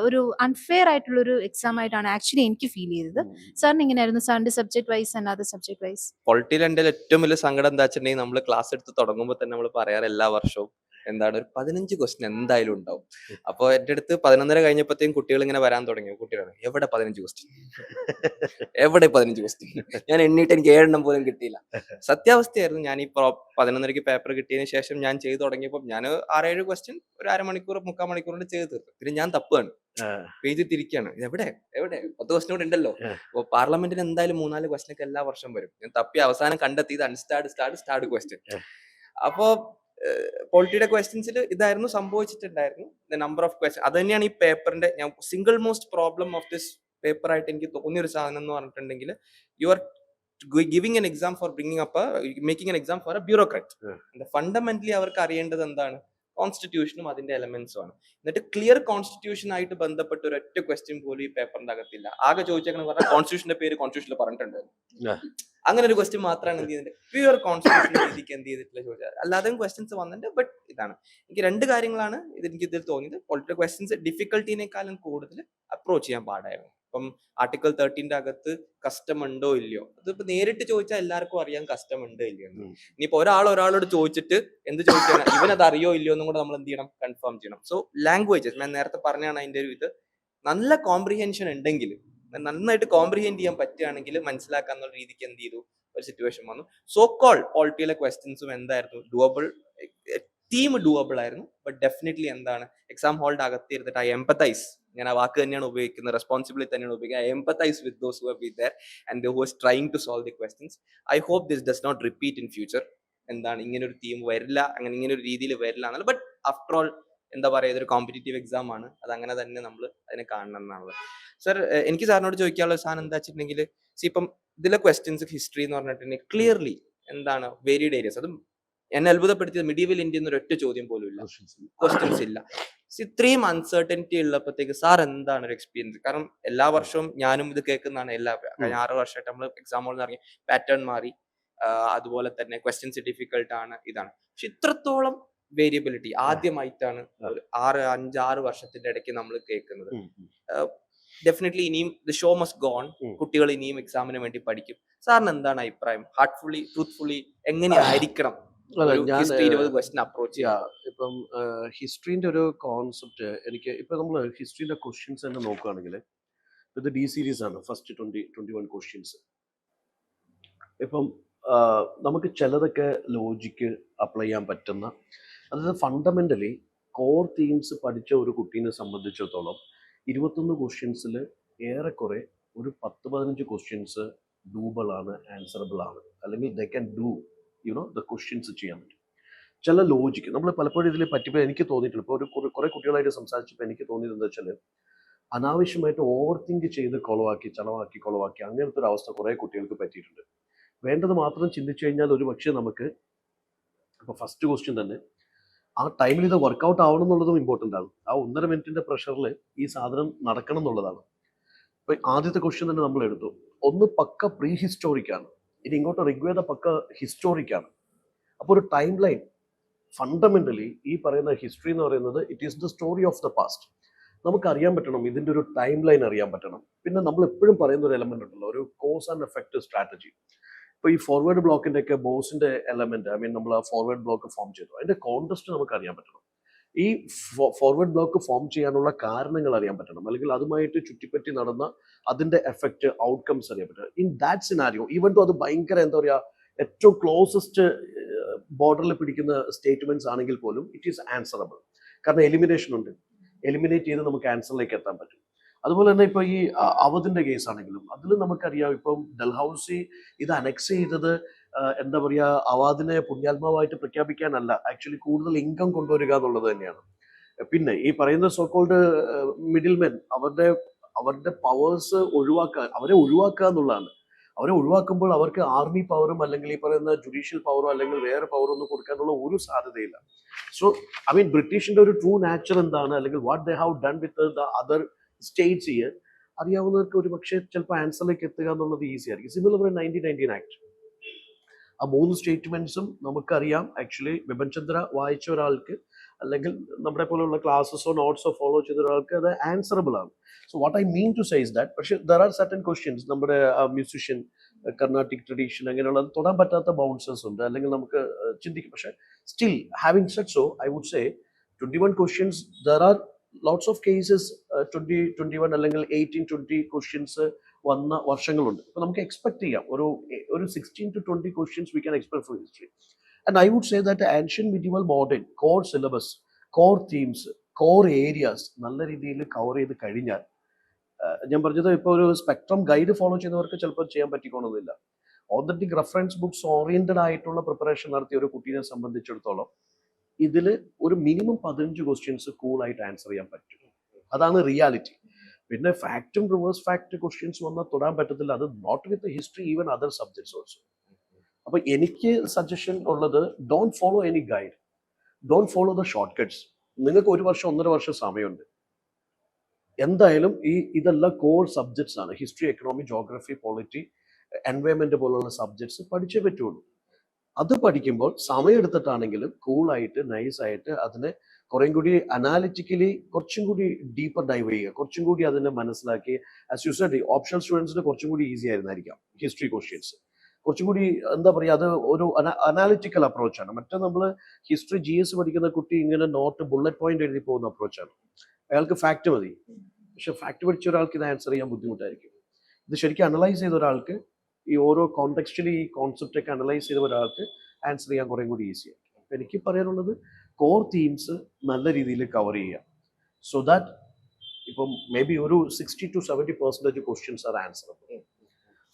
ഒരു അൺഫെയർ ആയിട്ടുള്ളൊരു എക്സാം ആയിട്ടാണ് ആക്ച്വലി എനിക്ക് ഫീൽ ചെയ്തത്. സാറിന് എങ്ങനെയായിരുന്നു? സാറിന്റെ subject wise and other subject wise? പൊളിറ്റിയിൽ എൻ്റെ ഏറ്റവും വലിയ സങ്കടം എന്താ വെച്ചിട്ടുണ്ടെങ്കിൽ, നമ്മൾ ക്ലാസ് എടുത്ത് തുടങ്ങുമ്പോൾ തന്നെ നമ്മൾ പറയാറ് എല്ലാ വർഷവും എന്താണ്, ഒരു 15 ക്വസ്റ്റ്യൻ എന്തായാലും ഉണ്ടാവും. അപ്പോൾ എൻ്റെ അടുത്ത് 11:30 കഴിഞ്ഞപ്പോഴത്തേക്കും കുട്ടികൾ ഇങ്ങനെ വരാൻ തുടങ്ങി. കുട്ടികൾ എവിടെ 15 ക്വസ്റ്റ്യൻ, എവിടെ 15 ക്വസ്റ്റ്യൻ? ഞാൻ എണ്ണീട്ട് എനിക്ക് 7 എണ്ണം പോലും കിട്ടിയില്ല. സത്യാവസ്ഥയായിരുന്നു. ഞാൻ ഈ 11:30 പേപ്പർ കിട്ടിയതിന് ശേഷം ഞാൻ ചെയ്തു തുടങ്ങിയപ്പോൾ ഞാൻ 6-7 ക്വസ്റ്റ്യൻ ഒരു അരമണിക്കൂർ 3/4 മണിക്കൂർ കൊണ്ട് ചെയ്ത് തീർക്കും. പിന്നെ ഞാൻ തപ്പാണ്, പേജ് തിരിക്കുകയാണ്, എവിടെ 10 ക്വസ്റ്റ്യൻ കൂടെ ഉണ്ടല്ലോ. അപ്പോൾ പാർലമെന്റിന് എന്തായാലും 3-4 ക്വസ്റ്റ്യൻ ഒക്കെ എല്ലാ വർഷം വരും. ഞാൻ തപ്പി അവസാനം കണ്ടെത്തിയത് അൺസ്റ്റാർഡ് ക്വസ്റ്റ്യൻ. അപ്പോ പോളിറ്റിയുടെ ക്വസ്റ്റ്യൻസിൽ ഇതായിരുന്നു സംഭവിച്ചിട്ടുണ്ടായിരുന്നു. The number of question. അത് തന്നെയാണ് ഈ പേപ്പറിന്റെ ഞാൻ single most problem of this paper ആയിട്ട് എനിക്ക് തോന്നിയൊരു സാധനം എന്ന് പറഞ്ഞിട്ടുണ്ടെങ്കിൽ, you are giving an exam for making an exam for a bureaucrat. Fundamentally അവർക്ക് അറിയേണ്ടത് എന്താണ്? കോൺസ്റ്റിറ്റ്യൂഷനും അതിന്റെ എലമെന്റ്സും ആണ്. എന്നിട്ട് ക്ലിയർ കോൺസ്റ്റിറ്റ്യൂഷൻ ആയിട്ട് ബന്ധപ്പെട്ട ഒരൊറ്റ ക്വസ്റ്റ്യൻ പോലും ഈ പേപ്പറിന്റെ അകത്തില്ല. ആകെ ചോദിച്ചേക്കണെന്ന് പറഞ്ഞാൽ കോൺസ്റ്റിറ്റ്യൂഷന്റെ പേര് കോൺസ്റ്റിറ്റ്യൂഷനിൽ പറഞ്ഞിട്ടുണ്ടായിരുന്നു. അങ്ങനെ ഒരു ക്വസ്റ്റ്യൻ മാത്രമാണ് എന്ത് ചെയ്തിട്ട് പ്യുവർ കോൺസ്റ്റിറ്റ്യൂഷൻ രീതിക്ക് എന്ത് ചെയ്തിട്ടില്ല ചോദിച്ചാൽ. അല്ലാതെയും ക്വസ്റ്റ്യൻസ് വന്നിട്ടുണ്ട്. ബട്ട് ഇതാണ് എനിക്ക് 2 കാര്യങ്ങളാണ് എനിക്ക് ഇതിൽ തോന്നിയത്. പൊളിറ്റിക്കൽ ക്വസ്റ്റ്യൻസ് ഡിഫിക്കൽട്ടിനേക്കാളും കൂടുതൽ അപ്രോച്ച് ചെയ്യാൻ പാടായിരുന്നു. ഇപ്പം ആർട്ടിക്കിൾ 13 അകത്ത് കസ്റ്റം ഉണ്ടോ ഇല്ലയോ, അതിപ്പോ നേരിട്ട് ചോദിച്ചാൽ എല്ലാവർക്കും അറിയാം കസ്റ്റം ഉണ്ടോ ഇല്ലയോ. ഇനിയിപ്പോ ഒരാളോട് ചോദിച്ചിട്ട് എന്ത് ചോദിക്കണം, ഇവനത് അറിയോ ഇല്ലയോ എന്നും കൂടെ നമ്മൾ എന്ത് ചെയ്യണം, കൺഫേം ചെയ്യണം. സോ ലാംഗ്വേജസ് ഞാൻ നേരത്തെ പറഞ്ഞാണ് അതിന്റെ ഒരു ഇത്. നല്ല കോംപ്രിഹെൻഷൻ ഉണ്ടെങ്കിൽ, നന്നായിട്ട് കോംപ്രിഹെൻഡ് ചെയ്യാൻ പറ്റുകയാണെങ്കിൽ മനസ്സിലാക്കാന്നുള്ള രീതിക്ക് എന്ത് ചെയ്തു ഒരു സിറ്റുവേഷൻ വന്നു. സോ കോൾ പോളിറ്റിയിലെ ക്വസ്റ്റ്യൻസും എന്തായിരുന്നു, ഡുവബിൾ തീം ഡൂവബിൾ ആയിരുന്നു. ബട്ട് ഡെഫിനറ്റ്ലി എന്താണ് എക്സാം ഹാളിന്റെ അകത്തിരുന്നിട്ട് ഐ എംപത്തൈസ്, ഞാൻ ആ വാക്ക് തന്നെയാണ് ഉപയോഗിക്കുന്നത്, റെസ്പോൺസിബിലിറ്റി തന്നെയാണ് ഉപയോഗിക്കുന്നത്. I empathise with those who have been there and who was trying to solve the questions. I hope this does not repeat in future. എന്താണ് ഇങ്ങനെ ഒരു തീം വരില്ല, അങ്ങനെ ഇങ്ങനെ ഒരു രീതിയിൽ വരില്ല എന്നല്ല. ബട്ട് ആഫ്റ്റർ ഓൾ എന്താ പറയുക, ഇതൊരു കോമ്പറ്റീറ്റീവ് എക്സാം ആണ്, അത് അങ്ങനെ തന്നെ നമ്മൾ അതിനെ കാണണം എന്നാണുള്ളത്. സർ, എനിക്ക് സാറിനോട് ചോദിക്കാനുള്ള സാധനം എന്താ വെച്ചിട്ടുണ്ടെങ്കിൽ, ഇപ്പം ഇതിലെ ക്വസ്റ്റ്യൻസ് ഹിസ്റ്ററി എന്ന് പറഞ്ഞിട്ടുണ്ടെങ്കിൽ ക്ലിയർലി എന്താണ് വേരിയഡ് ഏരിയസ്. അതും എന്നെ അത്ഭുതപ്പെടുത്തിയത് മിഡീവൽ ഇന്ത്യ എന്നൊരു ഒറ്റ ചോദ്യം പോലും ഇല്ല, ക്വസ്റ്റ്യൻസ് ഇല്ല. ഇത്രയും അൺസർട്ടനിറ്റി ഉള്ളപ്പോഴത്തേക്ക് സാർ എന്താണ് ഒരു എക്സ്പീരിയൻസ്? കാരണം എല്ലാ വർഷവും ഞാനും ഇത് കേൾക്കുന്നതാണ്, കഴിഞ്ഞ 6 വർഷമായിട്ട് നമ്മൾ എക്സാമുകളിൽ ഇറങ്ങി പാറ്റേൺ മാറി, അതുപോലെ തന്നെ ക്വസ്റ്റ്യൻസ് ഡിഫിക്കൽട്ട് ആണ്, ഇതാണ്. പക്ഷെ ഇത്രത്തോളം വേരിയബിലിറ്റി ആദ്യമായിട്ടാണ് ഒരു 5-6 വർഷത്തിന്റെ ഇടയ്ക്ക് നമ്മൾ കേൾക്കുന്നത്. ഡെഫിനറ്റ്ലി ഇനിയും the show must go on. കുട്ടികൾ ഇനിയും എക്സാമിന് വേണ്ടി പഠിക്കും. സാറിന് എന്താണ് അഭിപ്രായം? ഹാർട്ട്ഫുള്ളി, ട്രൂത്ത്ഫുള്ളി എങ്ങനെയായിരിക്കണം ഹിസ്റ്ററി 20 ക്വസ്റ്റ്യൻ അപ്രോച്ച് ചെയ്യാം? ഇപ്പം ഹിസ്റ്ററിന്റെ ഒരു കോൺസെപ്റ്റ് എനിക്ക് ഇപ്പൊ നമ്മൾ ഹിസ്റ്ററിന്റെ ക്വസ്റ്റ്യൻസ് തന്നെ നോക്കുകയാണെങ്കിൽ ഇത് ഡി സീരീസ് ആണ്, ഫസ്റ്റ് 21 ക്വസ്റ്റ്യൻസ്. ഇപ്പം നമുക്ക് ചിലതൊക്കെ ലോജിക്ക് അപ്ലൈ ചെയ്യാൻ പറ്റുന്ന, അതായത് ഫണ്ടമെന്റലി കോർ തീംസ് പഠിച്ച ഒരു കുട്ടീനെ സംബന്ധിച്ചിടത്തോളം 21 ക്വസ്റ്റ്യൻസിൽ ഏറെക്കുറെ ഒരു 10-15 ക്വസ്റ്റ്യൻസ് ഡൂബിൾ ആണ്, ആൻസറബിൾ ആണ്, അല്ലെങ്കിൽ they can do the questions ചെയ്യാൻ പറ്റും. ചില ലോജിക്ക് നമ്മൾ പലപ്പോഴും ഇതിൽ പറ്റിപ്പോൾ എനിക്ക് തോന്നിയിട്ടുണ്ട്. ഇപ്പോൾ ഒരു കുറെ കുട്ടികളായിട്ട് സംസാരിച്ചപ്പോൾ എനിക്ക് തോന്നിയത് എന്താ വെച്ചാൽ അനാവശ്യമായിട്ട് ഓവർ തിങ്ക് ചെയ്ത് കൊളവാക്കി അങ്ങനത്തെ ഒരു അവസ്ഥ കുറേ കുട്ടികൾക്ക് പറ്റിയിട്ടുണ്ട്. വേണ്ടത് മാത്രം ചിന്തിച്ചു കഴിഞ്ഞാൽ ഒരു പക്ഷേ നമുക്ക് ഇപ്പോൾ ഫസ്റ്റ് ക്വസ്റ്റ്യൻ തന്നെ ആ ടൈമിൽ ഇത് വർക്കൗട്ട് ആവണം എന്നുള്ളതും ഇമ്പോർട്ടൻ്റ് ആണ്. ആ 1.5 മിനിറ്റിന്റെ പ്രഷറിൽ ഈ സാധനം നടക്കണം എന്നുള്ളതാണ്. ഇപ്പൊ ആദ്യത്തെ ക്വസ്റ്റ്യൻ തന്നെ നമ്മൾ എടുത്തു, ഒന്ന് പക്ക പ്രീ ഹിസ്റ്റോറിക്കാണ്, ഇനി ഇങ്ങോട്ട് ഋഗ്വേദ പക്ക ഹിസ്റ്റോറിക്കാണ്. അപ്പോൾ ഒരു ടൈം ലൈൻ ഫണ്ടമെന്റലി ഈ പറയുന്ന ഹിസ്റ്ററി എന്ന് പറയുന്നത് it is the story of the past. നമുക്ക് അറിയാൻ പറ്റണം, ഇതിന്റെ ഒരു ടൈം ലൈൻ അറിയാൻ പറ്റണം. പിന്നെ നമ്മൾ എപ്പോഴും പറയുന്ന ഒരു എലമെന്റ് ഉണ്ടല്ലോ, ഒരു കോസ് ആൻഡ് എഫക്റ്റ് സ്ട്രാറ്റജി. ഇപ്പോൾ ഈ ഫോർവേഡ് ബ്ലോക്കിന്റെ ഒക്കെ ബോസിന്റെ എലമെന്റ്, നമ്മൾ ആ ഫോർവേഡ് ബ്ലോക്ക് ഫോം ചെയ്തു, അതിന്റെ കോൺടെസ്റ്റ് നമുക്ക് അറിയാൻ പറ്റണം. ഈ ഫോർവേഡ് ബ്ലോക്ക് ഫോം ചെയ്യാനുള്ള കാരണങ്ങൾ അറിയാൻ പറ്റണം, അല്ലെങ്കിൽ അതുമായിട്ട് ചുറ്റിപ്പറ്റി നടന്ന അതിന്റെ എഫക്റ്റ്, ഔട്ട്കംസ് അറിയാൻ പറ്റണം. In that scenario, even to അത് ഭയങ്കര എന്താ പറയുക ഏറ്റവും ക്ലോസസ്റ്റ് ബോർഡറിൽ പിടിക്കുന്ന സ്റ്റേറ്റ്മെന്റ്സ് ആണെങ്കിൽ പോലും ഇറ്റ് ഈസ് ആൻസറബിൾ. കാരണം എലിമിനേഷൻ ഉണ്ട്, എലിമിനേറ്റ് ചെയ്ത് നമുക്ക് ആൻസറിലേക്ക് എത്താൻ പറ്റും. അതുപോലെ തന്നെ ഇപ്പൊ ഈ അവധിന്റെ കേസ് ആണെങ്കിലും അതിൽ നമുക്കറിയാം, ഇപ്പം ഡൽഹൌസി ഇത് അനക്സ് ചെയ്തത് എന്താ പറയുക, അവാദിനെ പുണ്യാത്മാവായിട്ട് പ്രഖ്യാപിക്കാനല്ല, ആക്ച്വലി കൂടുതൽ ഇൻകം കൊണ്ടുവരിക എന്നുള്ളത് തന്നെയാണ്. പിന്നെ ഈ പറയുന്ന സോക്കോൾഡ് മിഡിൽമെൻ അവരുടെ പവേഴ്സ് അവരെ ഒഴിവാക്കുക എന്നുള്ളതാണ്. അവരെ ഒഴിവാക്കുമ്പോൾ അവർക്ക് ആർമി പവറും അല്ലെങ്കിൽ ഈ പറയുന്ന ജുഡീഷ്യൽ പവറോ അല്ലെങ്കിൽ വേറെ പവറോ ഒന്നും കൊടുക്കാനുള്ള ഒരു സാധ്യതയില്ല. സോ ബ്രിട്ടീഷിന്റെ ഒരു ട്രൂ നാച്ചർ എന്താണ്, അല്ലെങ്കിൽ what they have done with the other states year അറിയാവുന്നവർക്ക് ഒരു പക്ഷേ ചിലപ്പോൾ ആൻസറിലേക്ക് എത്തുക എന്നുള്ളത് ഈസി ആയിരിക്കും. സിമിലർ 1919 ആക്ട്, ആ 3 സ്റ്റേറ്റ്മെന്റ്സും നമുക്കറിയാം. ആക്ച്വലി ബിപിൻ ചന്ദ്ര വായിച്ച ഒരാൾക്ക് അല്ലെങ്കിൽ നമ്മുടെ പോലുള്ള ക്ലാസ്സസോ നോട്ട്സോ ഫോളോ ചെയ്ത ഒരാൾക്ക് അത് ആൻസറബിൾ ആണ്. So what I mean to say is that, പക്ഷേ ദർ ആർ സർട്ടൻ ക്വസ്റ്റ്യൻസ്, നമ്മുടെ മ്യൂസിഷ്യൻ, കർണാട്ടിക് ട്രഡീഷൻ, അങ്ങനെയുള്ളത് തൊടാൻ പറ്റാത്ത ബൗൺസേഴ്സ് ഉണ്ട്, അല്ലെങ്കിൽ നമുക്ക് ചിന്തിക്കും. പക്ഷേ still having said so, I would say 21 questions, there are lots of cases 20-21 അല്ലെങ്കിൽ 18-20 ക്വസ്റ്റ്യൻസ് വന്ന വർഷങ്ങളുണ്ട്. അപ്പൊ നമുക്ക് എക്സ്പെക്ട് ചെയ്യാം ഒരു 16 to 20 questions we can expect for history. And I would say that ancient medieval modern core syllabus, core themes, core areas നല്ല രീതിയിൽ കവർ ചെയ്ത് കഴിഞ്ഞാൽ, ഞാൻ പറഞ്ഞത് ഇപ്പോൾ ഒരു സ്പെക്ട്രം ഗൈഡ് ഫോളോ ചെയ്യുന്നവർക്ക് ചിലപ്പോൾ ചെയ്യാൻ പറ്റിക്കോണമെന്നില്ല. ഓതന്റിക് റെഫറൻസ് ബുക്സ് ഓറിയന്റഡ് ആയിട്ടുള്ള പ്രിപ്പറേഷൻ നടത്തിയ ഒരു കുട്ടീനെ സംബന്ധിച്ചിടത്തോളം ഇതിൽ ഒരു മിനിമം 15 ക്വസ്റ്റ്യൻസ് കൂളായിട്ട് ആൻസർ ചെയ്യാൻ പറ്റും. അതാണ് റിയാലിറ്റി. പിന്നെ ഫാക്റ്റും റിവേഴ്സ് ഫാക്ട് ക്വസ്റ്റ്യൻസ് വന്നാൽ തൊടാൻ പറ്റത്തില്ല. അത് not with history, even other subjects also. അപ്പൊ എനിക്ക് സജഷൻ ഉള്ളത്, don't follow any guide, don't follow the short cuts. നിങ്ങൾക്ക് 1 വർഷം 1.5 വർഷം സമയമുണ്ട്. എന്തായാലും ഇതെല്ലാം കോർ സബ്ജക്ട്സ് ആണ്. History, economy, geography, polity, environment പോലുള്ള സബ്ജക്ട്സ് പഠിച്ചേ പറ്റുള്ളൂ. അത് പഠിക്കുമ്പോൾ സമയം എടുത്തിട്ടാണെങ്കിലും കൂളായിട്ട് നൈസായിട്ട് അതിനെ കുറേ കൂടി അനാലിറ്റിക്കലി കുറച്ചും കൂടി ഡീപ്പർ ഡൈവ് ചെയ്യുക, കുറച്ചും കൂടി അതിനെ മനസ്സിലാക്കി. ആസ് യു സെഡ്, ഓപ്ഷണൽ സ്റ്റുഡൻസിന് കുറച്ചും കൂടി ഈസി ആയിരുന്നായിരിക്കാം ഹിസ്റ്ററി ക്വസ്റ്റ്യൻസ്. കുറച്ചും കൂടി എന്താ പറയുക, അത് ഒരു അനാലിറ്റിക്കൽ അപ്രോച്ചാണ്. മറ്റേ നമ്മൾ ഹിസ്റ്ററി GS പഠിക്കുന്ന കുട്ടി ഇങ്ങനെ നോട്ട് ബുള്ളറ്റ് പോയിന്റ് എഴുതി പോകുന്ന അപ്രോച്ചാണ്. അയാൾക്ക് ഫാക്ട് മതി. പക്ഷെ ഫാക്ട് പഠിച്ച ഒരാൾക്ക് ഇത് ആൻസർ ചെയ്യാൻ ബുദ്ധിമുട്ടായിരിക്കും. ഇത് ശരിക്കും അനലൈസ് ചെയ്ത ഒരാൾക്ക്, ഈ ഓരോ കോണ്ടെക്സ്റ്റിൽ ഈ കോൺസെപ്റ്റ് ഒക്കെ അനലൈസ് ചെയ്ത ഒരാൾക്ക് ആൻസർ ചെയ്യാൻ കുറേ കൂടി ഈസി ആയിരിക്കും. അപ്പം എനിക്ക് പറയാനുള്ളത്, കോർ തീംസ് നല്ല രീതിയിൽ കവർ ചെയ്യുക. സോ ദാറ്റ് ഇപ്പം മേ ബി ഒരു 60-70% ക്വസ്റ്റ്യൻസ് ആർ ആൻസറബിൾ.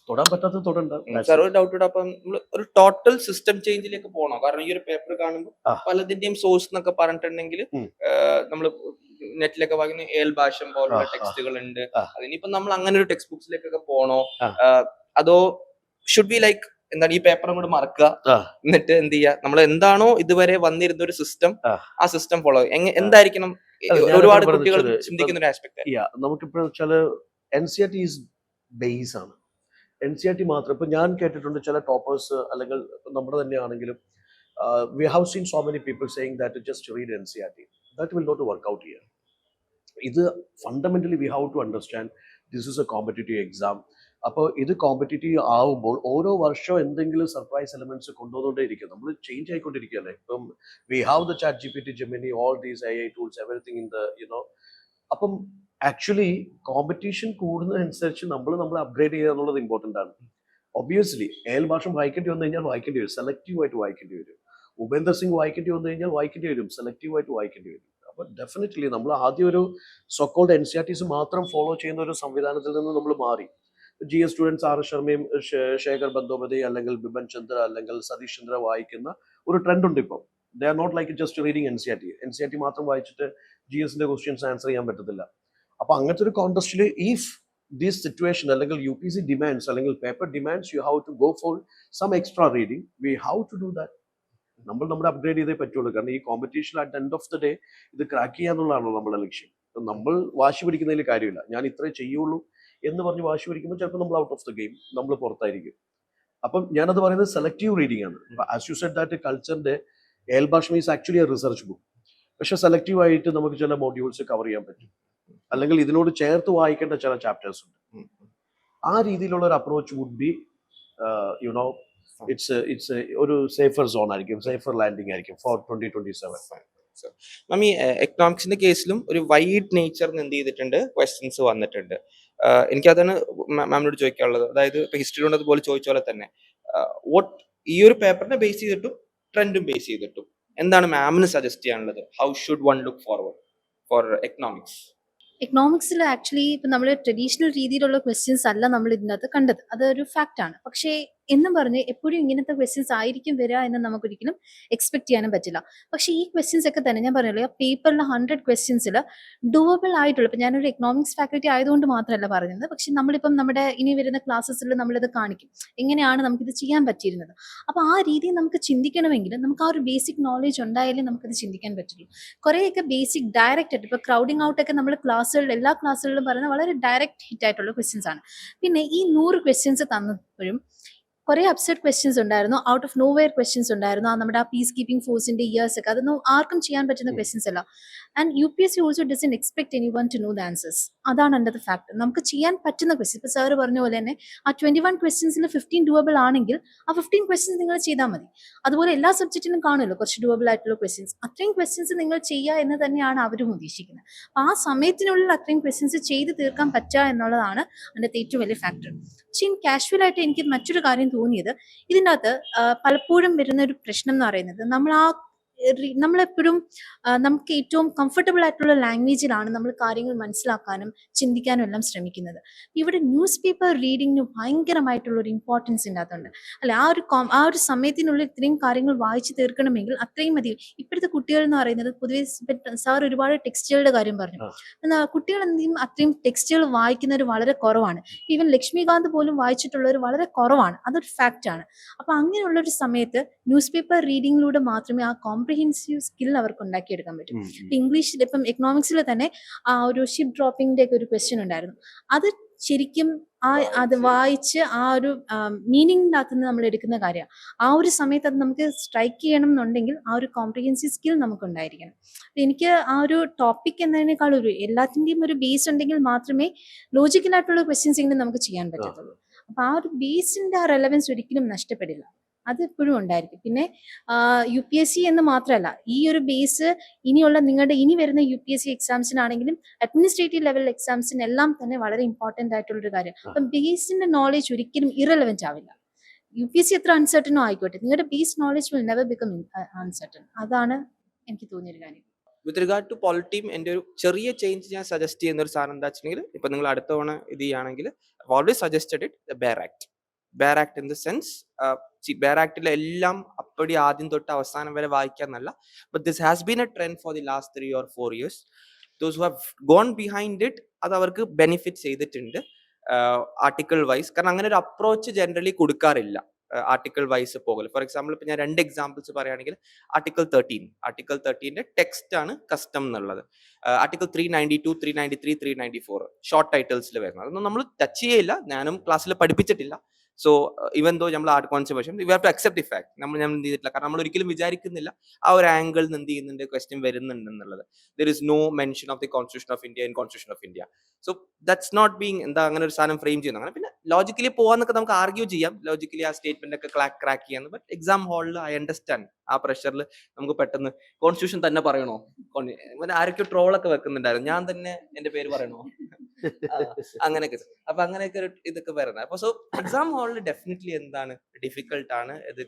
തൊടാൻ പറ്റാത്ത തൊടണ്ട. സാർ ഒരു ഡൗട്ട് അപ്പം നമ്മൾ ഒരു ടോട്ടൽ സിസ്റ്റം ചേഞ്ചിലേക്ക് പോകണോ? കാരണം ഈ ഒരു പേപ്പർ കാണുമ്പോൾ ആ. പലതിന്റെയും സോഴ്സ് എന്നൊക്കെ പറഞ്ഞിട്ടുണ്ടെങ്കിൽ നമ്മൾ നെറ്റിലൊക്കെ വാങ്ങുന്ന ഏൽഭാഷം പോലുള്ള ടെക്സ്റ്റുകൾ ഉണ്ട്. അതിനിപ്പോ നമ്മൾ അങ്ങനെ ഒരു ടെക്സ്റ്റ് ബുക്സിലേക്കൊക്കെ പോകണോ? അതോ ഷുഡ് ബി ലൈക്ക് എന്താണ് ഈ പേപ്പറും കൂടെ മറക്കുക, എന്നിട്ട് എന്ത് ചെയ്യുക, നമ്മൾ എന്താണോ ഇതുവരെ വന്നിരുന്ന ഒരു സിസ്റ്റം ആ സിസ്റ്റം ഫോളോ എന്തായിരിക്കണം? ഒരുപാട് കുട്ടികൾ ചിന്തിക്കുന്ന ഒരു ആസ്പെക്ട്. നമുക്കിപ്പോ വെച്ചാല് NCERT ഈസ് ബേസ് ആണ്. NCERT മാത്രം ഇപ്പൊ ഞാൻ കേട്ടിട്ടുണ്ട് ചില ടോപ്പേഴ്സ് അല്ലെങ്കിൽ നമ്മുടെ തന്നെ ആണെങ്കിലും we have seen so many people saying that just read NCERT. That will not work out here. ഇത് fundamentally we have to understand this is a competitive exam. അപ്പോൾ ഇത് കോമ്പറ്റേറ്റീവ് ആവുമ്പോൾ ഓരോ വർഷവും എന്തെങ്കിലും സർപ്രൈസ് എലമെന്റ്സ് കൊണ്ടുവന്നുകൊണ്ടേ ഇരിക്കും. നമ്മൾ ചേഞ്ച് ആയിക്കൊണ്ടിരിക്കുകയല്ലേ. ഇപ്പം we have the ChatGPT, Gemini, all these AI tools, everything in the അപ്പം ആക്ച്വലി കോമ്പറ്റീഷൻ കൂടുന്നതനുസരിച്ച് നമ്മൾ അപ്ഗ്രേഡ് ചെയ്യുക എന്നുള്ളത് ഇമ്പോർട്ടൻ്റ് ആണ്. ഒബ്വിയസ്ലി ഏൽ ഭാഷം വായിക്കേണ്ടി വന്നു കഴിഞ്ഞാൽ വായിക്കേണ്ടി വരും, സെലക്റ്റീവായിട്ട് വായിക്കേണ്ടി വരും. ഉപേന്ദർ സിംഗ് വായിക്കേണ്ടി വന്നു കഴിഞ്ഞാൽ വായിക്കേണ്ടി വരും, സെലക്റ്റീവായിട്ട് വായിക്കേണ്ടി വരും. അപ്പോൾ ഡെഫിനറ്റ്ലി നമ്മൾ ആദ്യം ഒരു സോക്കോൾഡ് NCERTs മാത്രം ഫോളോ ചെയ്യുന്ന ഒരു സംവിധാനത്തിൽ നിന്ന് നമ്മൾ മാറി. GS സ്റ്റുഡൻസ് ആർ ശർമ്മയും ശേഖർ ബന്ദോപധ്യായ് അല്ലെങ്കിൽ ബിപിൻ ചന്ദ്ര അല്ലെങ്കിൽ സതീഷ് ചന്ദ്ര വായിക്കുന്ന ഒരു ട്രെൻഡ് ഉണ്ട് ഇപ്പോൾ. They are not like just reading NCERT മാത്രം വായിച്ചിട്ട് GSന്റെ ക്വസ്റ്റ്യൻസ് ആൻസർ ചെയ്യാൻ പറ്റത്തില്ല. അപ്പൊ അങ്ങനത്തെ ഒരു കോൺടെസ്റ്റിൽ ഇഫ് ദിസ് സിറ്റുവേഷൻ അല്ലെങ്കിൽ UPSC ഡിമാൻഡ്സ് അല്ലെങ്കിൽ paper demands, you have to go for some extra reading. We have to do that. നമ്മൾ അപ്ഗ്രേഡ് ചെയ്തേ പറ്റുള്ളൂ. കാരണം ഈ competition at end of the day ഇത് ക്രാക്ക് ചെയ്യാന്നുള്ളതാണല്ലോ നമ്മുടെ ലക്ഷ്യം. നമ്മൾ വാശി പിടിക്കുന്നതിൽ കാര്യമില്ല. ഞാൻ ഇത്രേ ചെയ്യുള്ളൂ എന്ന് പറഞ്ഞ് വാശി പിടിക്കുമ്പോൾ ചിലപ്പോൾ നമ്മൾ ഔട്ട് ഓഫ് ദ ഗെയിം, നമ്മൾ പുറത്തായിരിക്കും. അപ്പം ഞാനത് പറയുന്നത് സെലക്റ്റീവ് റീഡിംഗ് ആണ്. ആസ് യു സെഡ് ദാറ്റ് കൾച്ചറിന്റെ ഏൽ ഭാഷം is actually a research book. പക്ഷെ സെലക്റ്റീവ് ആയിട്ട് നമുക്ക് ചില മോഡ്യൂൾസ് കവർ ചെയ്യാൻ പറ്റും, അല്ലെങ്കിൽ ഇതിനോട് ചേർത്ത് വായിക്കേണ്ട ചില ചാപ്റ്റേഴ്സ് ഉണ്ട്. ആ രീതിയിലുള്ള ഒരു approach would be you know it's ഒരു സേഫർ സോൺ ആയിരിക്കും, സേഫർ ലാൻഡിംഗ് ആയിരിക്കും ഫോർ 2027. മാം, ഈ എക്കണോമിക്സിന്റെ കേസിലും ഒരു വൈഡ് നേച്ചറിന് എന്ത് ചെയ്തിട്ടുണ്ട്, ക്വസ്റ്റ്യൻസ് വന്നിട്ടുണ്ട്. എനിക്കതാണ് മാമിനോട് ചോദിക്കാനുള്ളത്. അതായത് ഇപ്പൊ ഹിസ്റ്ററി കൊണ്ട് അതുപോലെ ചോദിച്ച പോലെ തന്നെ ഈ ഒരു പേപ്പറിനെ ബേസ് ചെയ്തിട്ടും ട്രെൻഡും ബേസ് ചെയ്തിട്ടും എന്താണ് മാമിന് സജസ്റ്റ് ചെയ്യാനുള്ളത്? How should one look forward for economics? എക്കണോമിക്സിൽ ആക്ച്വലി ഇപ്പം നമ്മൾ ട്രഡീഷണൽ രീതിയിലുള്ള ക്വസ്റ്റ്യൻസ് അല്ല നമ്മൾ ഇതിനകത്ത് കണ്ടത്, അതൊരു ഫാക്റ്റ് ആണ്. പക്ഷേ എന്നും പറഞ്ഞ് എപ്പോഴും ഇങ്ങനത്തെ ക്വസ്റ്റ്യൻസ് ആയിരിക്കും വരിക എന്ന് നമുക്കൊരിക്കലും എക്സ്പെക്ട് ചെയ്യാനും പറ്റില്ല. പക്ഷേ ഈ ക്വസ്റ്റ്യൻസ് ഒക്കെ തന്നെ ഞാൻ പറഞ്ഞല്ലോ, പേപ്പറിൽ 100 ക്വസ്റ്റ്യൻസിൽ ഡൂവബിൾ ആയിട്ടുള്ള, ഇപ്പം ഞാനൊരു എക്കണോമിക്സ് ഫാക്കൽറ്റി ആയതുകൊണ്ട് മാത്രമല്ല പറയുന്നത്, പക്ഷെ നമ്മളിപ്പം നമ്മുടെ ഇനി വരുന്ന ക്ലാസ്സസിൽ നമ്മളിത് കാണിക്കും എങ്ങനെയാണ് നമുക്കിത് ചെയ്യാൻ പറ്റിയിരുന്നത്. അപ്പോൾ ആ രീതിയിൽ നമുക്ക് ചിന്തിക്കണമെങ്കിൽ നമുക്ക് ആ ഒരു ബേസിക് നോളേജ് ഉണ്ടായാലേ നമുക്കത് ചിന്തിക്കാൻ പറ്റുള്ളൂ. കുറേയൊക്കെ ബേസിക് ഡയറക്റ്റ് ആയിട്ട് ഇപ്പോൾ ക്രൗഡിങ് ഔട്ടൊക്കെ നമ്മൾ എല്ലാ ക്ലാസ്സുകളിലും പറയുന്ന വളരെ ഡയറക്റ്റ് ഹിറ്റ് ആയിട്ടുള്ള ക്വസ്റ്റ്യൻസ് ആണ്. പിന്നെ ഈ 100 ക്വസ്റ്റ്യൻസ് തന്നപ്പോഴും കുറേ അബ്സർഡ് ക്വസ്റ്റ്യൻസ് ഉണ്ടായിരുന്നു, ഔട്ട് ഓഫ് നോവെയർ ക്വസ്റ്റ്യൻസ് ഉണ്ടായിരുന്നു. നമ്മുടെ ആ പീസ് കീപ്പിംഗ് ഫോഴ്സിന്റെ ഇയേഴ്സ് ഒക്കെ അതൊന്നും ആർക്കും ചെയ്യാൻ പറ്റുന്ന ക്വസ്റ്റ്യൻസ് അല്ല. And UPSC also doesn't expect anyone to know the answers. അതാണ് എൻ്റെ ഫാക്ട്. നമുക്ക് ചെയ്യാൻ പറ്റുന്ന ക്വസ്റ്റ്യൻ, ഇപ്പോൾ സാർ പറഞ്ഞ പോലെ തന്നെ ആ 21 ക്വസ്റ്റ്യൻസിൽ 15 ഡൂവബിൾ ആണെങ്കിൽ ആ 15 ക്വസ്റ്റ്യൻസ് നിങ്ങൾ ചെയ്താൽ മതി. അതുപോലെ എല്ലാ സബ്ജക്റ്റിനും കാണുമല്ലോ കുറച്ച് ഡൂവബിൾ ആയിട്ടുള്ള ക്വസ്റ്റ്യൻസ്. അത്രയും ക്വസ്റ്റ്യൻസ് നിങ്ങൾ ചെയ്യുക എന്ന് തന്നെയാണ് അവരും ഉദ്ദേശിക്കുന്നത്. അപ്പോൾ ആ സമയത്തിനുള്ളിൽ അത്രയും ക്വസ്റ്റ്യൻസ് ചെയ്ത് തീർക്കാൻ പറ്റുക എന്നുള്ളതാണ് അതിൻ്റെ ഏറ്റവും വലിയ ഫാക്ടർ. പക്ഷേ കാഷ്വൽ ആയിട്ട് എനിക്ക് മറ്റൊരു കാര്യം തോന്നിയത്, ഇതിൻ്റെ അകത്ത് പലപ്പോഴും വരുന്ന ഒരു പ്രശ്നം എന്ന് പറയുന്നത്, നമ്മളെപ്പോഴും നമുക്ക് ഏറ്റവും കംഫർട്ടബിൾ ആയിട്ടുള്ള ലാംഗ്വേജിലാണ് നമ്മൾ കാര്യങ്ങൾ മനസ്സിലാക്കാനും ചിന്തിക്കാനും എല്ലാം ശ്രമിക്കുന്നത്. ഇവിടെ ന്യൂസ് പേപ്പർ റീഡിങ്ങിന് ഭയങ്കരമായിട്ടുള്ള ഒരു ഇമ്പോർട്ടൻസ് ഇതിനകത്തുണ്ട് അല്ലെ. ആ ഒരു സമയത്തിനുള്ളിൽ ഇത്രയും കാര്യങ്ങൾ വായിച്ചു തീർക്കണമെങ്കിൽ അത്രയും മതി. ഇപ്പോഴത്തെ കുട്ടികൾ എന്ന് പറയുന്നത് പൊതുവെ സാർ ഒരുപാട് ടെക്സ്റ്റുകളുടെ കാര്യം പറഞ്ഞു. കുട്ടികൾ എന്ത് ചെയ്യും, അത്രയും ടെക്സ്റ്റുകൾ വായിക്കുന്നവർ വളരെ കുറവാണ്. ഈവൻ ലക്ഷ്മികാന്ത് പോലും വായിച്ചിട്ടുള്ളവർ വളരെ കുറവാണ്. അതൊരു ഫാക്റ്റ് ആണ്. അപ്പൊ അങ്ങനെയുള്ളൊരു സമയത്ത് ന്യൂസ് പേപ്പർ റീഡിങ്ങിലൂടെ മാത്രമേ ആ കോംപ്രിഹെൻസീവ് സ്കിൽ അവർക്ക് ഉണ്ടാക്കിയെടുക്കാൻ പറ്റും. ഇപ്പൊ ഇംഗ്ലീഷിൽ, ഇപ്പം എക്കണോമിക്സിൽ തന്നെ ആ ഒരു ഷിപ്പ് ഡ്രോപ്പിംഗിന്റെ ഒക്കെ ഒരു ക്വസ്റ്റ്യൻ ഉണ്ടായിരുന്നു. അത് ശരിക്കും അത് വായിച്ച് ആ ഒരു മീനിങ്ങിനകത്ത് നിന്ന് നമ്മൾ എടുക്കുന്ന കാര്യമാണ്. ആ ഒരു സമയത്ത് അത് നമുക്ക് സ്ട്രൈക്ക് ചെയ്യണം എന്നുണ്ടെങ്കിൽ ആ ഒരു കോംപ്രിഹെൻസീവ് സ്കിൽ നമുക്ക് ഉണ്ടായിരിക്കണം. എനിക്ക് ആ ഒരു ടോപ്പിക് എന്നതിനേക്കാൾ എല്ലാത്തിൻ്റെയും ഒരു ബേസ് ഉണ്ടെങ്കിൽ മാത്രമേ ലോജിക്കലായിട്ടുള്ള ക്വസ്റ്റ്യൻസ് എങ്കിലും നമുക്ക് ചെയ്യാൻ പറ്റത്തുള്ളൂ. അപ്പൊ ആ ഒരു ബേസിന്റെ ആ റെലവൻസ് ഒരിക്കലും നഷ്ടപ്പെടില്ല, അത് എപ്പോഴും ഉണ്ടായിരിക്കും. പിന്നെ UPSC എന്ന് മാത്രമല്ല, ഈ ഒരു ബേസ് ഇനിയുള്ള നിങ്ങളുടെ ഇനി വരുന്ന UPSC എക്സാംസിനാണെങ്കിലും അഡ്മിനിസ്ട്രേറ്റീവ് ലെവൽ എക്സാംസിനെല്ലാം തന്നെ വളരെ ഇമ്പോർട്ടൻ്റ് ആയിട്ടുള്ളൊരു കാര്യം. അപ്പം ബേസിന്റെ നോളേജ് ഒരിക്കലും ഇറലവൻറ്റ് ആവില്ല. UPSC എത്ര അൺസർട്ടനോ ആയിക്കോട്ടെ, നിങ്ങളുടെ base knowledge will never become uncertain. അതാണ് എനിക്ക് തോന്നിയൊരു കാര്യം. വിത്ത് റിഗാർഡ് ടു പോളിറ്റീം എൻ്റെ ഒരു ചെറിയ ചേഞ്ച് ഞാൻ സജസ്റ്റ് ചെയ്യുന്ന ഒരു സാധനം എന്താ വെച്ചിട്ടുണ്ടെങ്കിൽ, ഇപ്പൊ നിങ്ങൾ അടുത്ത തവണ ഇത് ചെയ്യുകയാണെങ്കിൽ always suggested it bare act. Bare act in the sense, bare ആക്ടിലെ എല്ലാം അപ്പടി ആദ്യം തൊട്ട് അവസാനം വരെ വായിക്കാന്നല്ല, but this has been a trend for the last 3 or 4 years. Those who have gone behind it, അത് അവർക്ക് ബെനിഫിറ്റ് ചെയ്തിട്ടുണ്ട് ആർട്ടിക്കിൾ വൈസ്. കാരണം അങ്ങനെ ഒരു അപ്രോച്ച് ജനറലി കൊടുക്കാറില്ല ആർട്ടിക്കിൾ വൈസ് പോകല്. ഫോർ എക്സാമ്പിൾ ഇപ്പൊ ഞാൻ 2 എക്സാമ്പിൾസ് പറയുകയാണെങ്കിൽ, ആർട്ടിക്കിൾ 13 ടെക്സ്റ്റ് ആണ് കസ്റ്റം എന്നുള്ളത്. ആർട്ടിക്കിൾ 392, 393, 394 ഷോർട്ട് ടൈറ്റിൽസിൽ വരുന്നത്. അതൊന്നും നമ്മൾ ടച്ച് ചെയ്യില്ല, ഞാനും ക്ലാസ്സിൽ പഠിപ്പിച്ചിട്ടില്ല. സോ ഇവൻ ദോ നമ്മൾ art conception we have to accept the fact. നമ്മൾ എന്ത് ചെയ്തിട്ടില്ല, കാരണം നമ്മൾ ഒരിക്കലും വിചാരിക്കുന്നില്ല ആ ഒരു ആംഗിൾ എന്ത് ചെയ്യുന്നുണ്ട്, ക്വസ്റ്റ്യൻ വരുന്നുണ്ട് എന്നുള്ളത്. There is no mention of the constitution of India in constitution of India. So that's not being എന്താ അങ്ങനെ ഒരു സാധനം ഫ്രെയിം ചെയ്യുന്നത്. അങ്ങനെ പിന്നെ ലോജിക്കലി പോവാന്നൊക്കെ നമുക്ക് ആർഗ്യൂ ചെയ്യാം, ലോജിക്കലി ആ സ്റ്റേറ്റ്മെന്റ് ഒക്കെ ക്രാക്ക് ചെയ്യാന്ന്. ബട്ട് എക്സാം ഹാളിൽ ഐ അണ്ടർസ്റ്റാൻഡ് ആ പ്രഷറിൽ നമുക്ക് പെട്ടെന്ന് കോൺസ്റ്റിറ്റ്യൂഷൻ തന്നെ പറയണോ, ആരൊക്കെ ട്രോളൊക്കെ വെക്കുന്നുണ്ടായിരുന്നു, ഞാൻ തന്നെ എന്റെ പേര് പറയണോ, അങ്ങനെയൊക്കെ. അപ്പൊ അങ്ങനെയൊക്കെ ഒരു ഇതൊക്കെ വരുന്നത്. അപ്പൊ സോ എക്സാം ഹാളിൽ ഡെഫിനറ്റ്ലി എന്താണ് ഡിഫിക്കൽട്ട് ആണ് ഇത്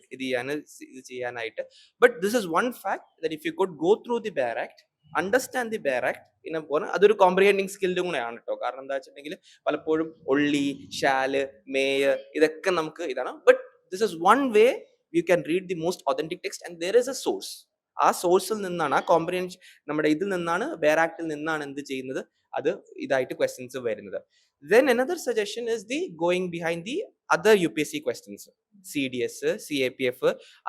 ചെയ്യാനായിട്ട്. But this is one fact that if you could go through the bear act, understand the bear act ഇനെ പോലെ, അതൊരു കോംപ്രിഹെൻഡിങ് സ്കില്ലും കൂടെയാണ് കേട്ടോ. കാരണം എന്താ വെച്ചിട്ടുണ്ടെങ്കിൽ പലപ്പോഴും ഒള്ളി, ഷാല്, മേയർ ഇതൊക്കെ നമുക്ക് ഇതാണ്. But this is one way you can read the most authentic text and there is A source. ആ സോഴ്സിൽ നിന്നാണ്, ആ കോംപ്രിഹെൻഷൻ നമ്മുടെ ഇതിൽ നിന്നാണ്, ബെയർ ആക്ടിൽ നിന്നാണ് എന്ത് ചെയ്യുന്നത്, അത് ഇതായിട്ട് ക്വസ്റ്റ്യൻസ് വരുന്നത്. Then another suggestion is the going behind the other UPSC questions, CDS, CAPF